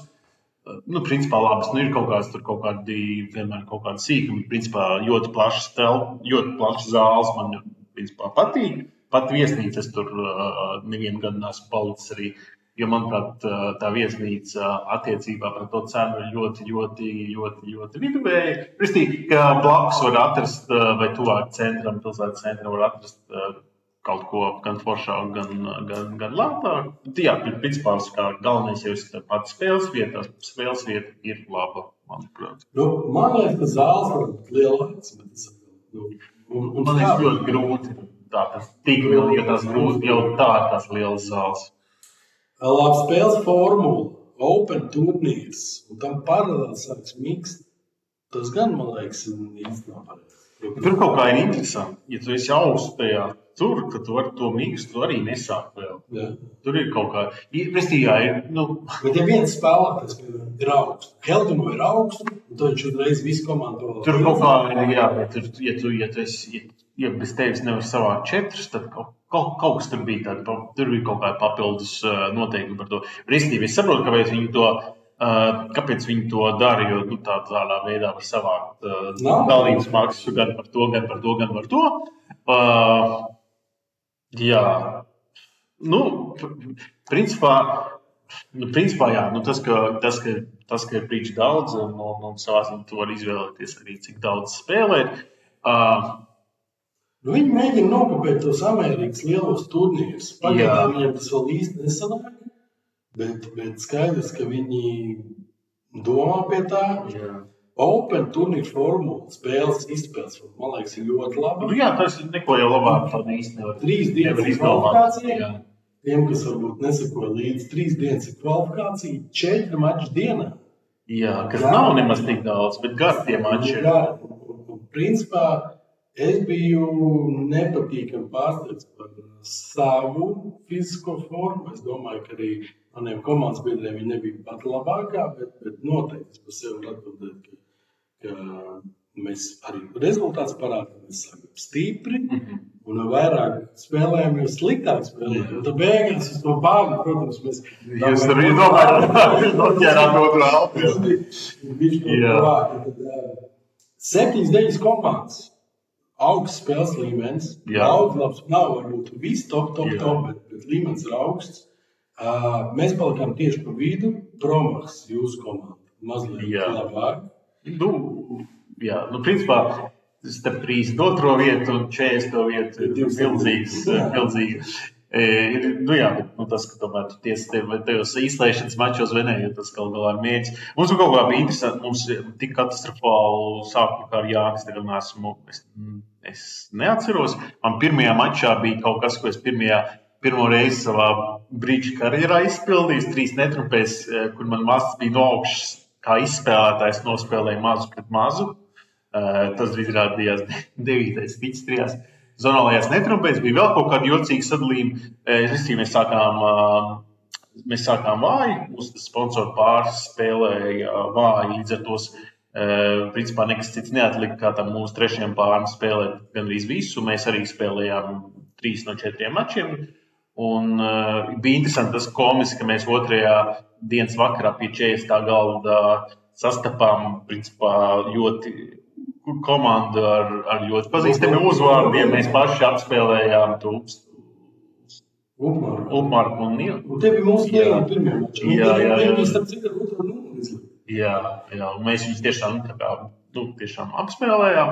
Principā labas. Ir kaut kādi sīkumi. Principā ļoti plašas zāles man principā patīk. Pat viesnīcas tur nevienu gadu neesmu palicis arī. Jo, manuprāt, tā viesnīca attiecībā par to cenu ir ļoti viduvēja. Pristīgi, ka blakus var atrast, vai tuvāk centram, pilsētas centram var atrast kaut ko gan foršāk, gan lētāk. Jā, principā, kā galvenais jau ir pats spēles vieta. Spēles vieta ir laba, manuprāt. Man liekas, ka zāles var būt lielāks. Man liekas, ļoti grūti. Tas tik vēl, jo tās grūti jau tā ir tās lielas zāles. Labi, spēles formula, open turnīrs, un tam paralēli sāks mikst. Tas gan, man liekas, īsti nav pareizi. Tur kaut kā ir interesanti. Ja tu esi augsts tajā tur, tad tu vari to mikst, tu arī nesāk vēl. Jā. Tur ir kaut kā. Prestīgā ir, Bet ja viens spēlētājs, piemēram, ir augsts, Heldumu ir augsts, un tad viņš uzreiz visu komandu. Tur kaut kā ir, jā, bet ja bez tevis nevar savākt 4, tad kaut kas tur bija tāda, tur bija kaut kāda papildus noteikumi par to. Prestīgā es saprotu, kāpēc viņi to dara, jo tādā veidā var savākt dalības maksu gan par to. Jā. Principā, jā. Tas, ka ir brīdži daudz, un savā ziņā tu vari izvēlēties arī, cik daudz spēlēt. Viņi mēģina nokopēt tos Amerikas lielos turnīrus. Pagaidām viņiem tas vēl īsti nesanāk, bet skaidrs, ka viņi domā pie tā. Jā. Open turnīru formula, izspēles formula, man liekas, ir ļoti laba. Jā, tas ir neko jau labāk, tāda īsti nevar. 3 dienas ir kvalifikācija. Tiem, kas varbūt nesakoja līdz 3 dienas ir kvalifikācija, 4 mači dienā. Jā, kas nav nemaz tik daudz, bet gar tie mači. Principā, es biju nepatīkami pārsteigts par savu fizisko formu. Es domāju, ka arī maniem komandas biedriem viņi nebija pat labākā, bet noteikti es par sevi varu atbildēt, ka mēs arī rezultāts parādām, mēs sākam stipri, un vairāk spēlējam, jo sliktāk spēlējam. Un tad beigās uz to bāgu, protams, mēs... Jūs arī domājat, noķērāt otru elpu. Viņš to vārdu. 7-9 komandas. Augsts spēles līmenis. Daudz labs. Nav varbūt viss top, bet līmenis ir augsts. Mēs palikām tieši pa vidu. Promaks jūsu komanda. Mazliet labāk. Jā, principā, starp 32. vietu un 40. vietu ir milzīgs. Tas, ka tomēr tu tiesi tajos izslēgšanas mačos venēji, tas kaut galā ir mērķis. Mums kaut kā bija interesanti, mums tik katastrofālu sākumu kā ar Jānis, tagad es neatceros. Man pirmajā mačā bija kaut kas, ko es pirmo reizi savā brīča karjerā izpildījis, 3 netrumpēs, kur man māsas bija no augšas, kā izspēlētājs nospēlēja mazu pret mazu. Tas izrādījās 9. piķis 3. zonālajās netrumpēs. Bija vēl kaut kādi jocīgi sadalījumi. Mēs sākām vāji. Mūsu sponsoru pāris spēlēja vāji. Līdz ar tos principā nekas cits neatlika, kā tam mūsu 3. pārim spēlēt gandrīz visu. Mēs arī spēlējām 3 no 4 mačiem. Un bija interesanti tas komisks, ka mēs otrajā dienas vakarā pie 40. galda sastapām principā ļoti komandu ar ļoti pazīstamiem uzvārdiem. Mēs paši apspēlējām Upmarku un Nielu. Un te bija mūsu klienti pirmie mači. Viņi bija starp citu ar otro numuru izlika. Jā, un mēs viņus tiešām apspēlējām.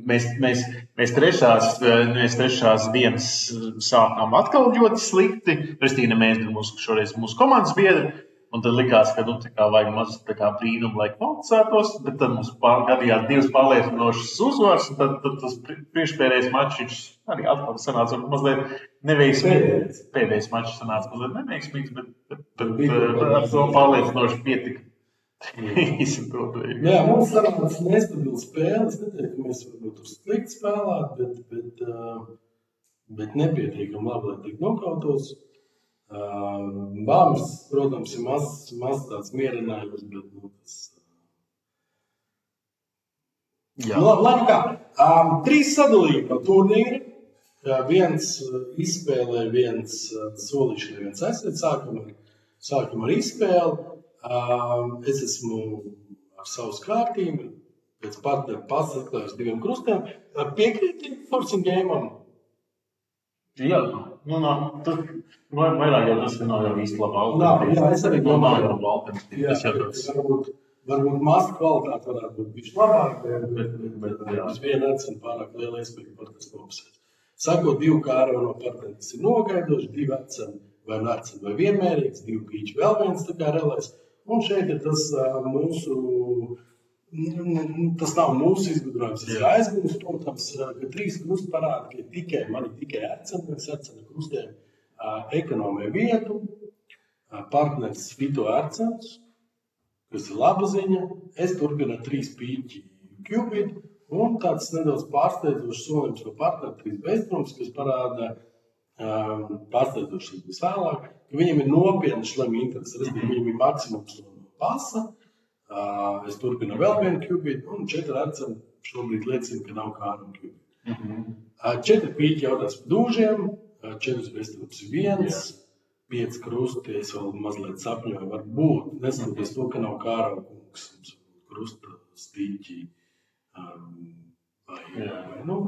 Mēs trešās dienas sākām atkal ļoti slikti. Prestīna mēs šoreiz mūsu komandas biedri. Un tad likās, ka vajag maz brīnumu, lai kvalificētos. Bet tad mums gadījās 2 pārliecinošas uzvaras. Tad tas priekšpēdējais mačs arī atkal sanāca mazliet neveiksmīgs. Pēdējais mačs sanāca mazliet neveiksmīgs, bet ar to pārliecinoši pietika. Jā, mums sanāca nestabila spēle. Es neteiktu, ka mēs varbūt tur slikti spēlēt, bet nepietiekami labi, lai tik nokautos. Bāmas, protams, ir maz tāds mierinājums, bet tas... Jā. Labi kā. 3 sadalījumi pa turnīru. Viens izspēlē, viens solīšana, viens aizsēt. Sākam ar izspēli. Es esmu ar savus kārtību, pēc partneru pasatklājus 2 krustiem. Piekrīti forcing game'am? Jā, tur vairāk jau tas nav jau īsti labā alternatīva. Jā, es arī domāju. Varbūt mastu kvalitāte varētu būt bišķi labāk, bet uz vienu aicinu pārāk lielu iespēju par tas nopisēt. Sakot, 2 kāra no partneri, kas ir nogaidoši, 2 aicinu vai vienmērīgs, 2 pīči vēl viens tā kā relēs. Un šeit ir tas tas nav mūsu izgudrojums, tas ir aizgūst, protams, ka 3 krusti parāda, ka mani tikai ērcena krustiem ekonomē vietu, partneris Vito ērcenas, kas ir laba ziņa, es turpinu 3 pīķi Cupid, un tāds nedaudz pārsteidzošs solījums no partnera 3 beztrums, kas parāda pārsteidzošs visvēlāk, ka viņam ir nopietni šlemi interesi, viņam ir maksimums no pasa. Es turpinu vēl vienu Cupid, un 4 ērceni šobrīd liecina, ka nav kāra un Cupid. 4 pīķi jautās par dūžiem, 4 beztrums ir 1, 5 krusti, es vēl mazliet sapņoju, varbūt, neskatoties to, ka nav kāra un kungs, krusta stīķi,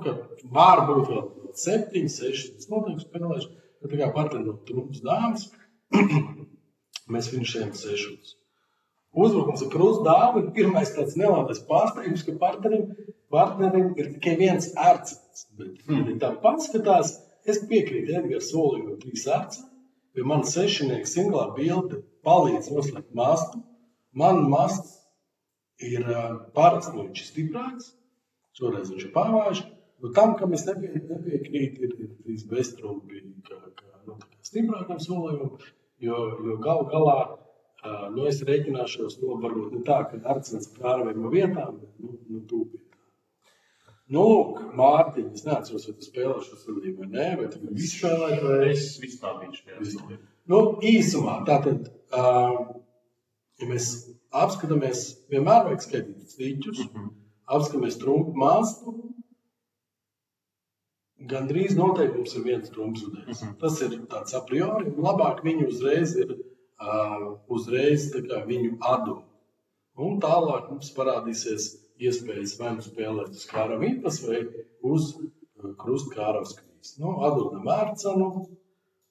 ka var būt vēl 7, 6, tas noteikti spēlēšu, bet tā kā partneri no trumpas dāmas, mēs finišējam 6. Uzbrukums ar krustu dāmu ir pirmais tāds nelādais pārsteigums, ka partnerim ir tikai 1 ērcens. Bet tam paskatās, es piekrītu Edgars solījumu 3 ērceni, jo man 6-nieks singlā bilde palīdz noslēgt mastu. Man masts ir parasti, viņš ir stiprāks, šoreiz viņš ir pārvājuši. No tam, kam es nepiekrītu, ir 3 beztrumpi stiprākam solījumam, jo galā es rēķināšos, varbūt ne tā, ka ērcenis kāraviem no vietām, bet tūpīt. Lūk, Mārtiņ, es neatceros, vai tu spēlē šo sadalījumu vai nē, vai tu visu spēlēt, vai es vispār. Īsumā, tātad, ja mēs apskatāmies, vienmēr vajag skaitīt stīķus, apskatāmies trumpu mastu, gandrīz noteikti mums ir 1 trumps udējs. Tas ir tāds a priori, un labāk viņu uzreiz tā kā viņu adu. Un tālāk mums parādīsies iespējas vai nu spēlēt uz kāra vipas vai uz krustu kāravas krīzes. Atdodam ērcenu,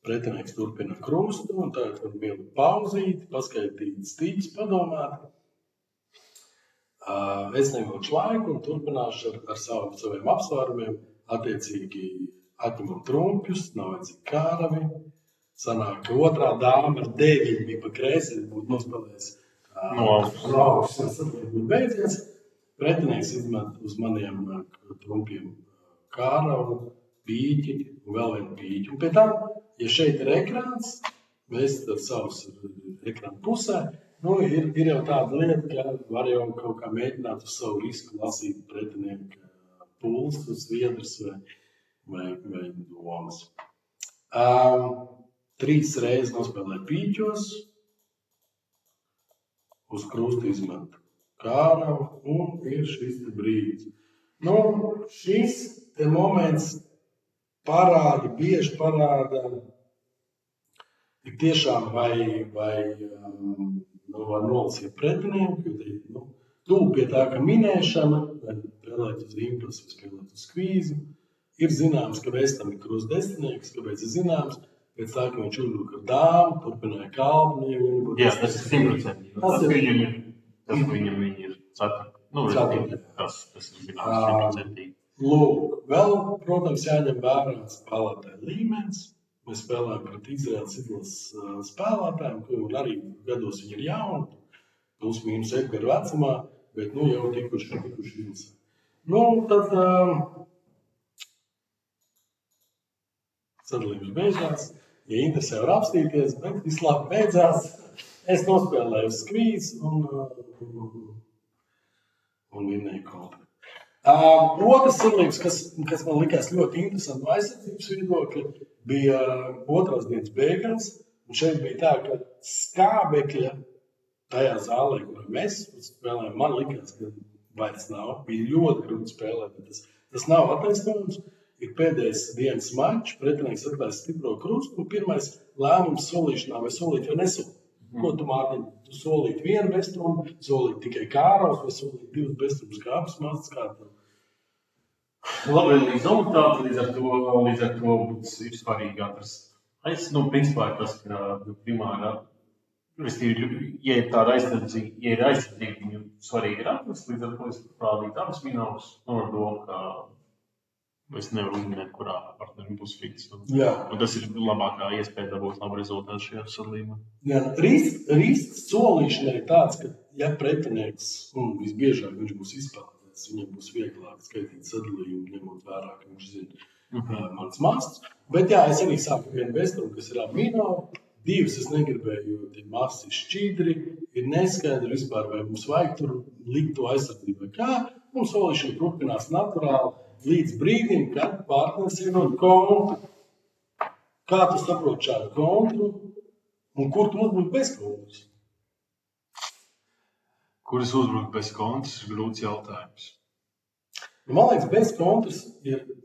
pretinieks turpina krustu, un tagad var mielu pauzīt, paskaitīt stīķis, padomāt. Es nevilkšu laiku un turpināšu ar saviem apsvērumiem. Attiecīgi atņemam trumpjus, nav vajadzīgi kāravi. Sanāk, ka otrā dāma ar 9 bija pa kreisi, būtu nospēlējis no augšas, būtu beidzies. Pretinieks izmet uz maniem trumpiem kāravu, pīķi un vēl vienu pīķi. Un pie tam, ja šeit ir ekrāns, mēs ar savus ekrānu pusē, ir jau tāda lieta, ka var jau kaut kā mēģināt uz savu risku lasīt pretinieku pulsu, sviedrus vai domas. 3 reizes nospēlēja pīķos, uz krustu izmet kāravu, un ir šis brīdis. Šis te moments bieži parāda tik tiešām vai var nolasīt pretinieku, jo tuvu pie tā, ka minēšana, vai spēlēt uz impulsu, vai spēlēt uz skvīzu, ir zināms, ka Vestam ir krustdesmitnieks, kāpēc ir zināms, pēc tā, ka viņš uzbruka ar dāmu, turpināja kalpu. Jā, tas ir 100%. Tas viņam ir ceturtajā. Tas ir zināms 100%. Lūk, vēl, protams, jāņem vērā spēlētāju līmenis. Mēs spēlējam pret Izraēlas izlases spēlētājiem, kur arī gados viņi ir jauni, plus mīnus Edgara vecumā, bet jau tikuši izlasē. Tad sadalījums beidzās. Ja interesē, var apstīties, bet viss labi beidzās. Es nospēlēju uz skvīzu un vinnēju kontru. Otrs sadalījums, kas man likās ļoti interesanti no aizsardzības viedokļa, bija otrās dienas beigās. Un šeit bija tā, ka skābekļa tajā zālē, kurā mēs spēlējām, man likās, ka vairs nav. Bija ļoti grūti spēlēt, bet tas nav attaisnojums. Ir pēdējais dienas mačs, pretinieks atklājas stipro krustu, un pirmais lēmums solīšanā vai solīt vai nesolīt. Ko tu, Mārtiņ? Tu solīt vienu bestrumu, solīt tikai kāros, vai solīt divus bestrumus kā apsmāsts kārtā? Labi, līdz ar to ir svarīgi atrast. Principā ir tas, ka primārā, ja ir tāda aizsardzība, viņu svarīgi ir atrast, līdz ar to es parādīju abas minūtes, ar to, ka es nevaru uzminēt, kurā partnerim būs fits. Un tas ir labākā iespēja dabūt labu rezultātu šajā sadalījumā. Risks solīšanai ir tāds, ka ja pretinieks, un visbiežāk viņš būs izspēlētājs, viņam būs vieglāk skaitīt sadalījumu, ņemot vērā, ka viņš zina mans mastas. Bet es arī sāku vienu bestrumu, kas ir minori. Divas es negribēju, jo tie masas ir šķidri, ir neskaidri vispār, vai mums vajag tur likt to aizsardzību vai kā. Un solīšana turpinās naturāli. Līdz brīdim, kad partneris iedod kontru. Kā tu saproti šādu kontru un kur tu uzbruki bez kontras? Kur es uzbruku bez kontras ir grūts jautājums. Man liekas, bez kontras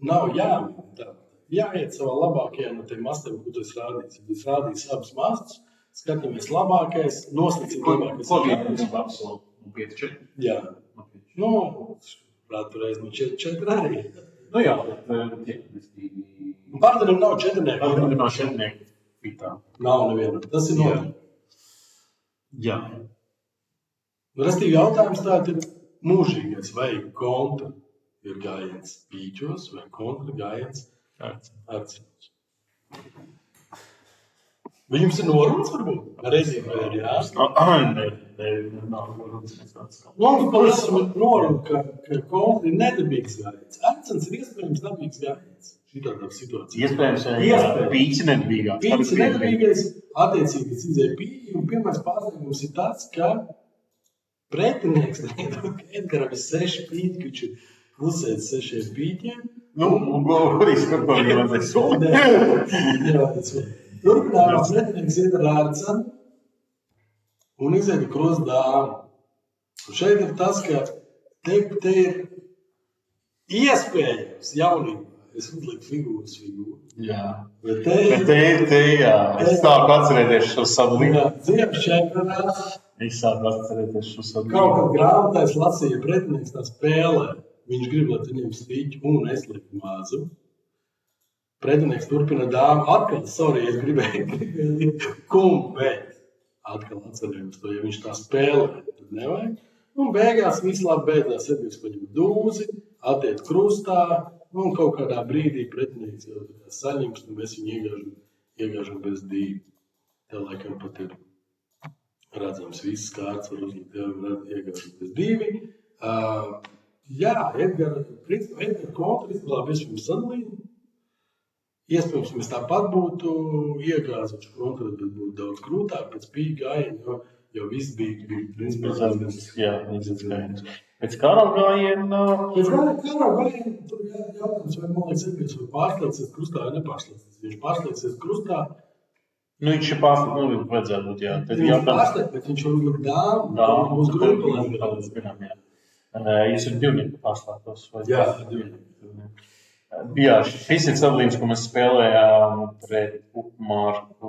nav jāmēģina. Jāiet savā labākajā no tiem mastiem, ko tu esi rādījis. Ja tu rādīsi abas mastas, skatāmies labākais, nosacīt labākais. Ko vienības apsolu? 5-4? Jā. Prāt, reiz no 4 arī. Jā, partnerim nav četrnieku. Partnerim nav četrnieku. Pitā. Nav nevienam. Tas ir notiek. Jā. Restīvi jautājums tātad ir mūžīgais. Vai kontra ir gājiens pīķos, vai kontra gājiens arciņos. Vai jums ir norunas, varbūt? Reizēm vai ir jāsaka? Nav norunas. Mums pavisam ir noruna, ka kontra ir nedabīgs gājiens. Arcens ir iespējams dabīgs gājiens. Šitādā situācijā. Iespējams. Pīķi nedabīgās. Pīķi nedabīgais, attiecīgi es izēju pīķi, un pirmais pārsteigums ir tāds, ka pretinieks Edgaram ir 6 pīķi, ka viņš ir klusēts 6 pīķiem. Turpinājumā pretinieks iet ar ārcenu un iziet krustu dāmu. Un šeit ir tas, ka te ir iespējams jaunībā. Es uzliku figūru. Jā. Bet es sāku atcerēties šo sadalījumu. Ziemas čempionāts. Es sāku atcerēties šo sadalījumu. Kaut kad grāmatais lasīja pretinieks tā spēlē. Viņš grib, lai viņam stīķi un es liku mazu. Pretinieks turpina dāmu. Atkal, es gribēju kumpu, bet atkal atcerējums to, ja viņš tā spēlē, tad nevajag. Un beigās viss labi beidzās. Edgars paņem dūzi, attiet krustā, un kaut kādā brīdī pretinieks jau saņems, un mēs viņu iegāžam bez 2. Tā laikam pat ir redzams viss kārts, var uzlikt, iegāžam bez 2. Jā, Edgara kontra izglābies pirms sadalījuma. Iespējams, mēs tāpat būtu iegāzuši kontra, bet būtu daudz grūtāk pēc pīķa gājiena, jo viss bija principā līdz gājiens. Pēc kara gājiena? Pēc kara gājiena tur jautājums, vai man liekas, Edgars vai pārslēgsies krustā vai nepārslēgsies. Viņš pārslēgsies krustā. Viņš ir pārslēgsies, vajadzētu būt, jā. Viņš pārslēgsies, bet viņš var uzlikt dāmu, būs grūti. Jūs ir 2 pārslēgtos? Jā, 2. Jā, šis ir sadalījums, ko mēs spēlējām pret Upmārku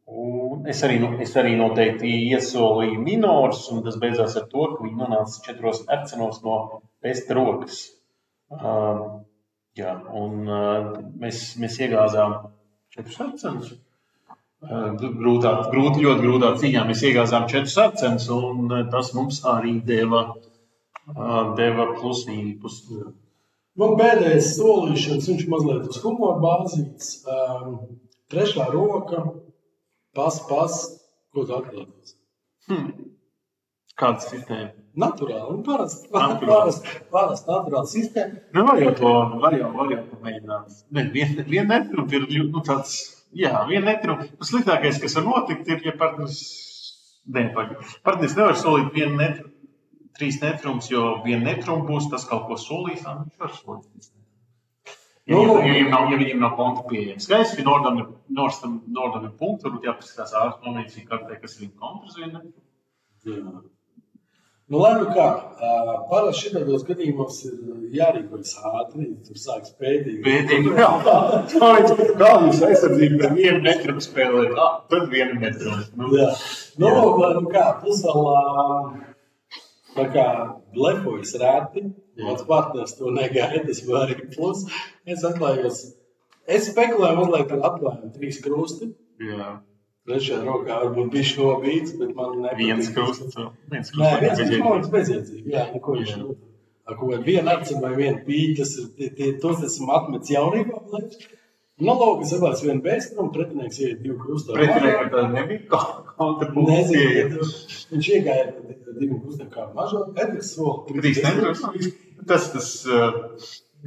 Un es arī noteikti iesolīju minorus, un tas beidzās ar to, ka viņi nonāca 4 ercenos no pesta rokas. Jā, un mēs iegāzām 4 ercenus. Ļoti grūtā cīņā mēs iegāzām 4 ercenus, un tas mums arī deva plusiņu. Man pēdējais solīšanas, viņš mazliet uz humora bāzīts. 3. roka, pas, ko tu atklātos? Kāda sistēma? Naturāli, parasti naturāla sistēma. Nu, var jau pamēģināt. Vien netrums ir tāds, vien netrums. Sliktākais, kas var notikt, ir, ja partneris nevar solīt 3 netrums, jo 1 netrum būs tas kaut ko solīs, viņš var solīt. Ja viņiem nav konta pieejams. Skaisti, Nordam ir punkti, varbūt jāpaskatās ārstu nomīcīgi kartē, kas ir viņa konta uz 1 netrumu. Nu, lai nu kā, parasti šitādos gadījumos ir jārīkojas ātri, tur sāks pētīt. Kā jūs aizsardzību par 1 netrumu spēlēt? Tad 1 netrumu. Lai nu kā, plus vēl tā kā blefojas rēti, mans partners to negaida, tas var arī plus. Es spekulēju mazliet ar atklājumu 3 krusti. Jā. 3. rokā varbūt bišķi nobīts, bet man nepatīk. 1 krusts. Nē, 1 krusts bezjēdzīgi. Jā, neko viņš nav. Kaut vai 1 arcena vai 1 pīķi, tos esmu atmetis jaunībā. Nu, lūk, es apēc 1 bēstrumu, pretinieks ieiet 2 krustā. Pretinieks tā nebija kontrapunkts. Nezinu, viņš iegāja 2 krustiem kā mažo. Edgars soli. 3 netrums. Tas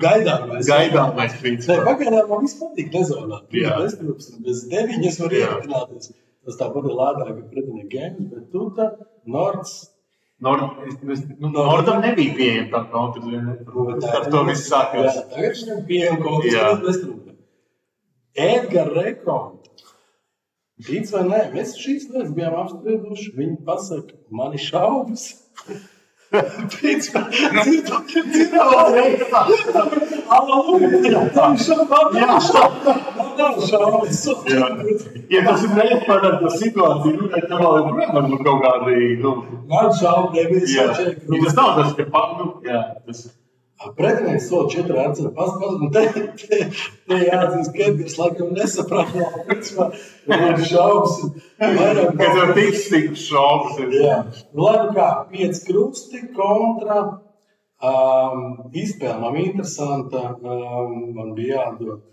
gaidāmais. Principā. Pagaidām man viss patīk nezonā. Bez 9 var ieritināties. Tas tāpat ir lētāk, ka pretinieki games, bet tu tā Nordam nebija pieejama tā kontra. Ar to viss sākās. Tagad viņam pieejama kontra beztrūkā. Edgars rekords. Tic vai nē, mēs šīs lietas bijām apsprieduši. Viņi pasaka, mani šaubas. Principā, ja tas ir neizpārāk par situāciju, tad vēl varbūt kaut kādi, man šaubu nebija tas nav tas, ka pretinieks sola 4 arcena un te jāatzīst, ka Edgars laikam nesaprata, man šaubas vairāk. Kad jau tik šaubas. Jā. Lai nu kā, 5 krusti kontra, izspēle nav interesanta, man bija jādod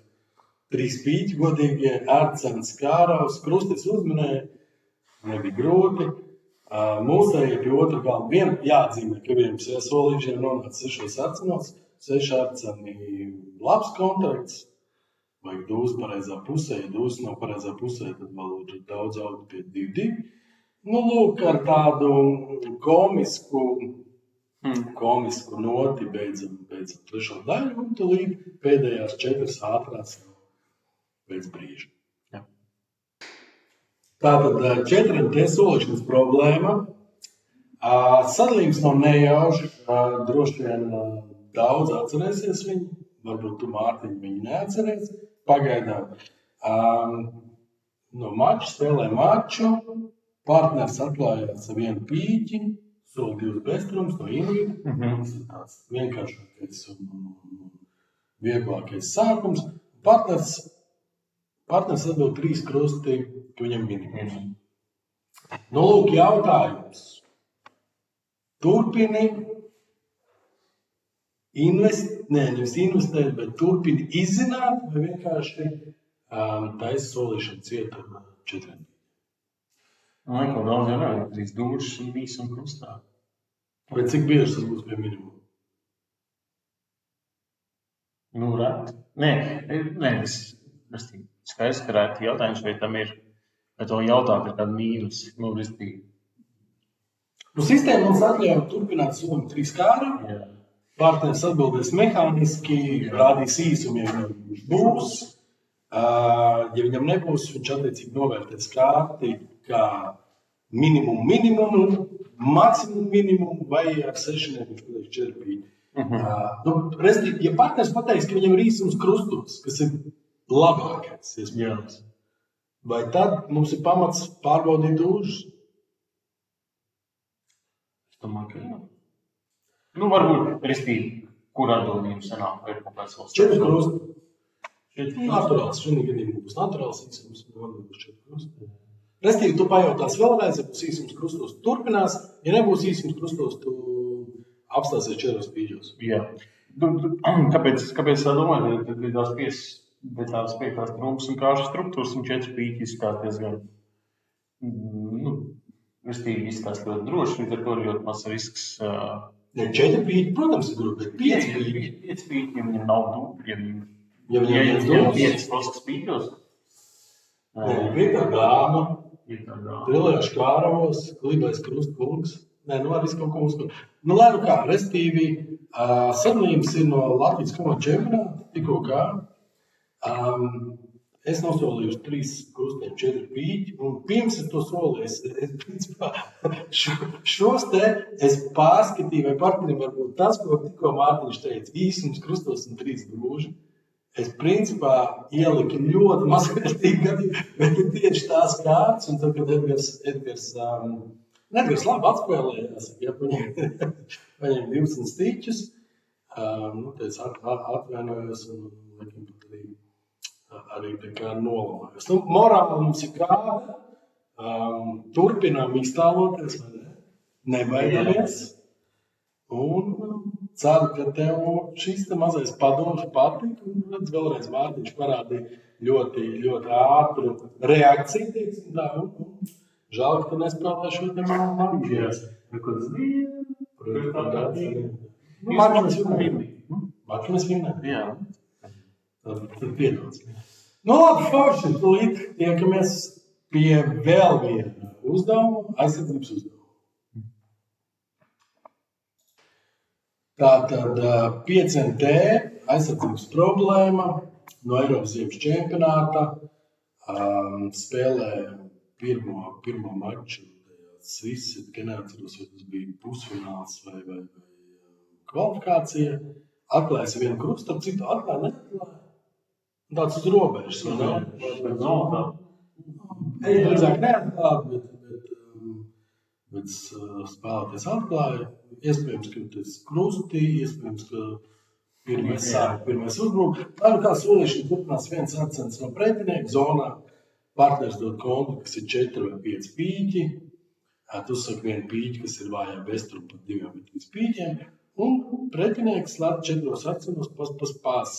3 pīķi godīgie, arcenas kāraus, krustis uzminēja, nebija grūti. Mūsējie pie otru galvu jāatzīmē, ka viņiem solīšiem nonāca 6 arcenos, 6 arceni labs kontrakts, vajag dūs pareizā pusē, ja dūs nav pareizā pusē, tad vēl ir daudz augt pie 2-2. Nu, lūk, ar tādu komisku noti beidzam 3. daļu, un tūlīt pēdējās 4 ātrās pēc brīža. Tātad 4 solīšanas problēma. Sadalījums nav nejauši. Droši vien daudz atcerēsies viņu. Varbūt tu, Mārtiņ, viņu neatceries. Pagaidām. No mača spēlē maču. Partners atklājās ar 1 pīķi. Soli 2 beztrums no Ingvida. Tas ir tāds vienkāršākais un vieglākais sākums. Partners atbild 3 krusti, ka viņam minimums. Nu, lūk, jautājums. Turpini nevis investēt, bet turpini izzināt, vai vienkārši taisa solīšanu ciet ar 4. Ko daudz jau nav, 3 dūšas un vīsu un krustā. Bet cik bieži tas būs pie minimuma? Nu, rēt. Nē, skaidrs, ka rēt jautājums, vai tam ir, vai to jautāt ir kāda mīnus. Nu, restīgi. Nu, sistēma mums atļauj turpināt soliņu 3 kāri. Jā. Partneris atbildēs mehāniski, rādīs īsumu, ja viņš būs. Ja viņam nebūs, viņš attiecīgi novērtēs kārti kā minimumu, maksimumu vai ar 6 viņš pateiks 4 pīķi. Restīgi, ja partneris pateiks, ka viņam ir īsums krustos, kas ir labākais, iespējams. vai tad mums ir pamats pārbaudīt ūžus? Es domāju, ka jā. Nu, varbūt, restīvi, kur atdod jums sanāk, vai kaut kāds valsts. 4 krusti. Naturāls, šī gadījumā būs naturāls īsums, būs 4 krusti. Restīvi, tu pajautās vēlreiz, ja būs īsums krustos, turpinās, ja nebūs īsums krustos, tu apstāsies 4 pīģos. Jā. Kāpēc tā domāju, tad tās piektās trūks un kāžu struktūras un 4 pīķi izstāties gan, restīvi izstāst ļoti droši, līdz ar to ļoti maz risks. Ne, 4 pīķi, protams, ir grūti, bet 5 pīķi. 5 pīķi, ja viņam nav dūri, ja viņam ir 5 poskas pīķos. Piektā dāma, trilējuši kāravos, klībais krustkungs. Nē, var visu kaut ko uzskot. Lai nu kā, restīvi, sadalījums ir no Latvijas komandas čempionāta, tikko kā. Es nosolīju uz 3 krustiem 4 pīķi, un pirms es to solīju, es principā šos te es pārskatīju, vai partnerim varbūt tas, ko tikko Mārtiņš teica, īsums krustos un 3 brūži. Es principā ieliku ļoti mazvērtīgi gadījumu, bet ir tieši tās kārtas, un tad, kad Edgars labi atspēlējās, ja paņēma 20 stiķus, teica atvainojos un laikam pat arī tā kā nolamājos. Morāli mums ir kāda, turpinām iztāloties, vai ne? Nebaidamies. Un ceru, ka tev šis te mazais padoms patika. Un redz, vēlreiz Mārtiņš parādīja ļoti, ļoti ātru reakciju, teiksim tā. Un žēl, ka tu nespēlē šo te manu Latvijas. Maķinas vinnē. Jā. Tad piedodas. Labi, forši, tūlīt tiekamies pie vēl viena uzdevuma, aizsardzības uzdevuma. Tātad 5MT aizsardzības problēma no Eiropas ziemas čempionāta spēlē pirmo maču. Visi, ka neatceros, vai tas bija pusfināls vai kvalifikācija. Atklājas vienu krustu, ar citu atklāja, neatklāja. Tāds uz robežas, vai ne? Es drīzāk neatklāju, bet spēlēties atklāja. Iespējams, ka tas krustī, iespējams, ka pirmais uzbruk. Lai nu kā solīšana turpinās viens atcents no pretinieka zonā, partners dod kontu, kas ir 4 vai 5 pīķi. Tu saki vienu pīķi, kas ir vājā bestru par 2 vai 3 pīķiem, un pretinieks slēdz 4 atcenos pas.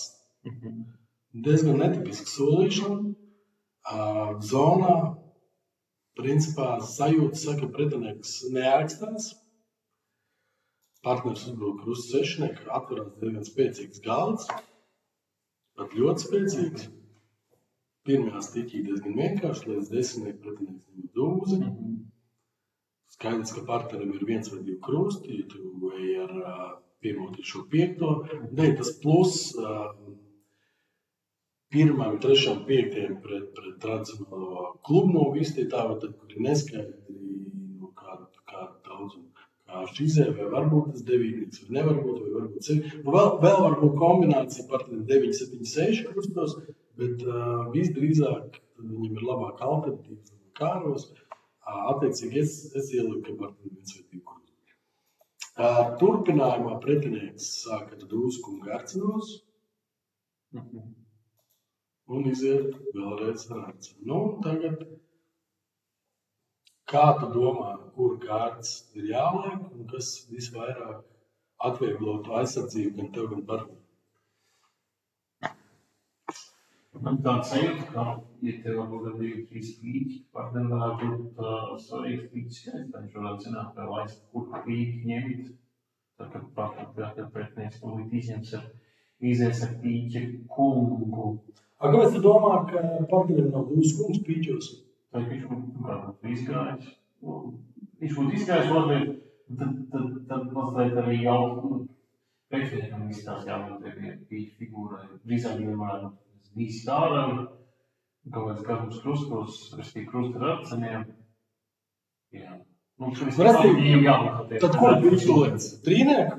Diezgan netipiska solīšana. Zonā, principā, sajūta saka, pretinieks neārkstās. Partners uzbruk krustu sešnieku, atverās diezgan spēcīgs galds, pat ļoti spēcīgs. Pirmajā stiķī diezgan vienkārši, līdz 10 pretinieks ņem dūzi. Skaidrs, ka partnerim ir 1 vai 2 krusti, ja tu ej ar 1, 3, 5. Dēļ tas plus 1, 3, 5 pret tradicionālo klubu novisti, tā vai tad, kur ir neskaidri no kāda daudzuma. Kā šķizē, vai varbūt tas 9, vai nevar būt, vai varbūt 7. Vēl var būt kombinācija partneriem 9, 7, 6 krustos, bet visdrīzāk viņam ir labāka alternatīvas kāros. Attiecīgi es ieliku, ka partneriem 1 vai 2 krusti. Turpinājumā pretinieks sāk ar dūsku un garcenos un iziet vēlreiz ar arcenu. Tagad kā tu domā, kur kārtas ir jāliek un kas visvairāk atvieglotu aizsardzību gan tev, gan partnerim? Man tāds sajūta, ka, ja tev varbūt 2, 3 pīķi, partnerim varētu būt svarīgs pīķi skaits. Viņš varētu zināt, ka laist, kur pīķi ņemt. Tad, kad partnerim pretinieks tūlīt izies ar pīķi kungu. Kāpēc tu domā, ka partnerim nav dūs kungs pīķos? Tad viņš būtu izgājis. Viņš būtu izgājis, tad mazliet arī jau pretiniekam izstās jābūt pīķu figūrai. Drīzāk vienmēr visi tāram, kaut kāds garums krustos, restī krusti ar arceniem. Jā. Tad ko viņš tu liec? Trīnieku?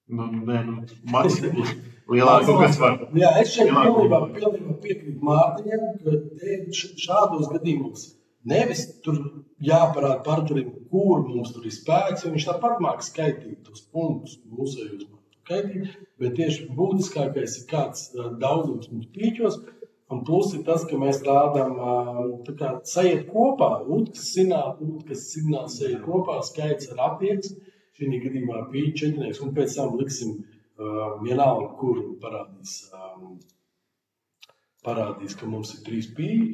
Nē, Lielāko, kas var. Jā, es šeit pilnībā piekrītu Mārtiņam, ka šādos gadījumos nevis tur jāparāda parturim, kur mums tur ir spēks, jo viņš tāpat māk skaitīt tos punktus mūsējos skaitīt, bet tieši būtiskākais ir kāds daudzums mums pīķos, un plus ir tas, ka mēs rādām tā kā sajiet kopā, utkas signāls sajiet kopā, skaits ar attieksmi, šī gadījumā pīķi četrnieks, un pēc tam liksim vienalga, kur parādīs, ka mums ir 3 pīļi.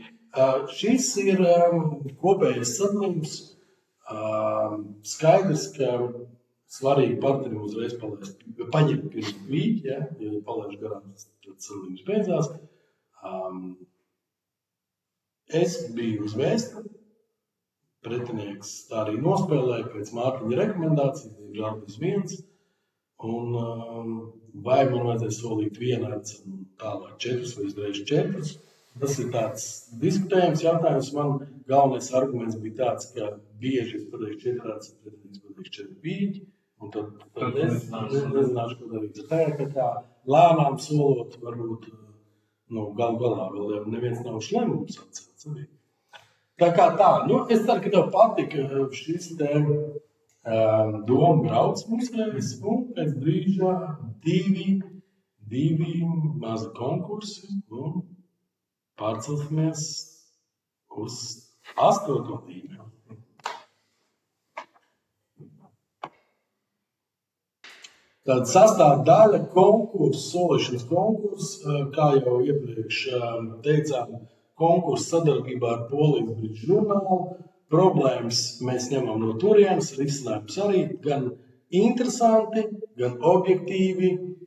Šis ir kopējais sadalījums. Skaidrs, ka svarīgi partnerim uzreiz paņemt pirmo pīļi, ja palaiž garām, tad sadalījums beidzās. Es biju uz vēstu, pretinieks tā arī nospēlēja pēc Mārtiņa rekomendācijas, diemžēl bez viens. Un vai man vajadzēja solīt vienu arcenu tālāk 4 vai uzreiz 4. Tas ir tāds diskutējums jautājums. Man galvenais arguments bija tāds, ka bieži es pateikšu 4 arcenu, pretinieks pateikšu 4 pīļi. Un tad es nezināšu, ko darīt. Tajā kā lēnām solot, varbūt galu galā vēl neviens nav šlemums atcelts arī. Tā kā tā, es ceru, ka tev patika šis te domu brauc mūsējais, un pēc brīža divi mazi konkursi, un pārcelsimies uz 8. līmeni. Tāda sastāvdaļa solīšanas konkurss, kā jau iepriekš teicām, konkurss sadarbībā ar Polijas Bridge žurnālu. Problēmas mēs ņemam no turienes, risinājums arī gan interesanti, gan objektīvi.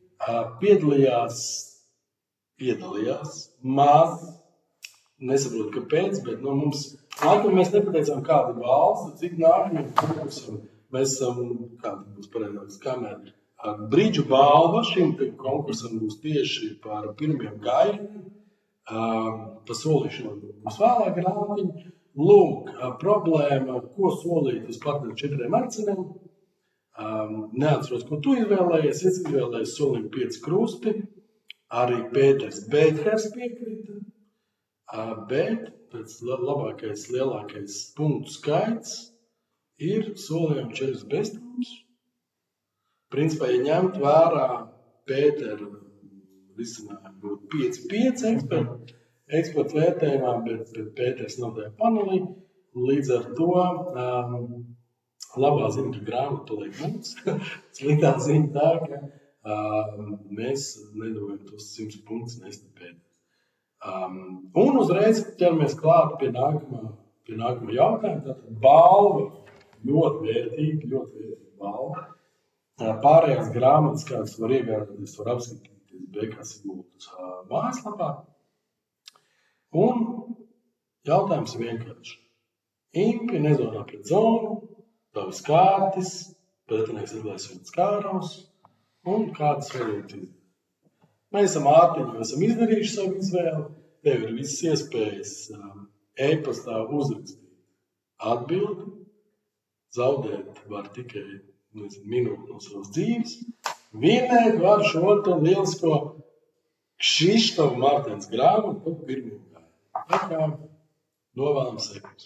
Piedalījās maz, nesaprotu, kāpēc, bet mums nākamā mēs nepateicām, kāda ir valsts, cik nākamajam konkursam mēs esam, kāda būs pareizāks kamēr. Bridžu balva šim konkursam būs tieši par pirmiem gājieniem, pa solīšanu būs vēlāk grāmatiņi. Lūk, problēma, ko solīt uz partneru 4 arceniem. Neatceros, ko tu izvēlējies. Es izvēlējos solījumu 5 krusti. Arī Pēters Beithers piekrita. Bet pēc labākais, lielākais punktu skaits ir solījumi 4 beztrūms. Principā, ja ņemt vērā Pētera risinājumu, būtu 5-5 ekspertu vērtējumā, bet Pēters nav tajā panelī. Līdz ar to labā ziņa, ka grāmata paliek mums. Sliktā ziņa tā, ka mēs nedavām tos 100 punktus nest Pēters. Un uzreiz ķeramies klāt pie nākamā jautājuma. Tātad balva ļoti vērtīga balva. Pārējās grāmatas, kādas var iegādāties, var apskatīties BKS Sigultas mājaslapā. Un jautājums ir vienkārši. Impi nezonā pret zonu, tavas kārtis, pretinieks izlaisot skāraus un kādas variantas izdarīt. Mēs esam ātiņi, esam izdarījuši savu izvēli. Tev ir visas iespējas e-pastā uzrakstīt atbildi. Zaudēt var tikai minūti no savas dzīves. Vinēt var šo lielisko Kšištofa Martens grāmatu par pirmiem gājiem. Tā kā novēlam sekmes.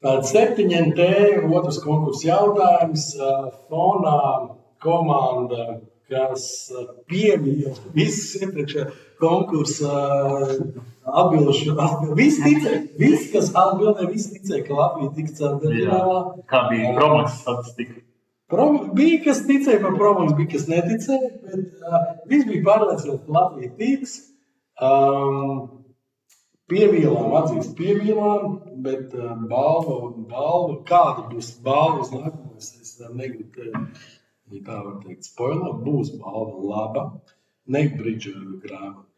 Tātad 7NT otrs konkurss jautājums. Fonā komanda, kas piemīja visas iepriekšējā konkursa atbilduši. Visi, kas atbildēja, visi ticēja, ka Latvija tiks ceturtfinālā. Kā bija promoks statistika? Bija, kas ticēja par promoks, bija, kas neticēja, bet viss bija pārliecināts, ka Latvija tiks. Pievīlām, atzīst pievīlām, bet balva, kāda būs balva uz nākamais, es negribu te, ja tā var teikt, spoiler, būs balva laba, ne Bridža grāmata.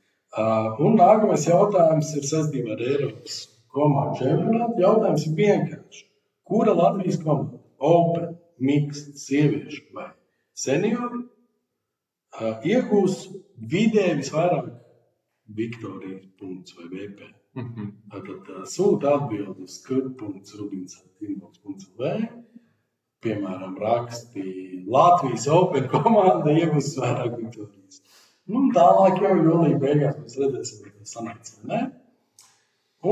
Un nākamais jautājums ir saistībā ar Eiropas komandu čempionātu. Jautājums ir vienkārši. Kura Latvijas komanda, open, mixed, sieviešu vai seniori, iegūs vidēji visvairāk Viktorijas punktus vai VP? Tātad sūta atbildi uz skrt.rubins@inbox.lv. piemēram, raksti Latvijas Open komanda iegūs vairāk viktorijas. Nu, tālāk jau jūlija beigās mēs redzēsim, vai tas sanāks vai ne.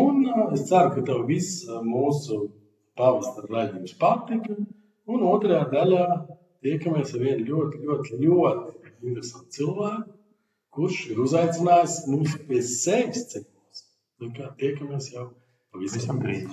Un es ceru, ka tev viss mūsu pavasara raidījums patika. Un otrajā daļā tiekamies ar vienu ļoti, ļoti, ļoti interesantu cilvēku, kurš ir uzaicinājis mūs pie sevis ciemos. Tā kā tiekamies jau pavisam drīz.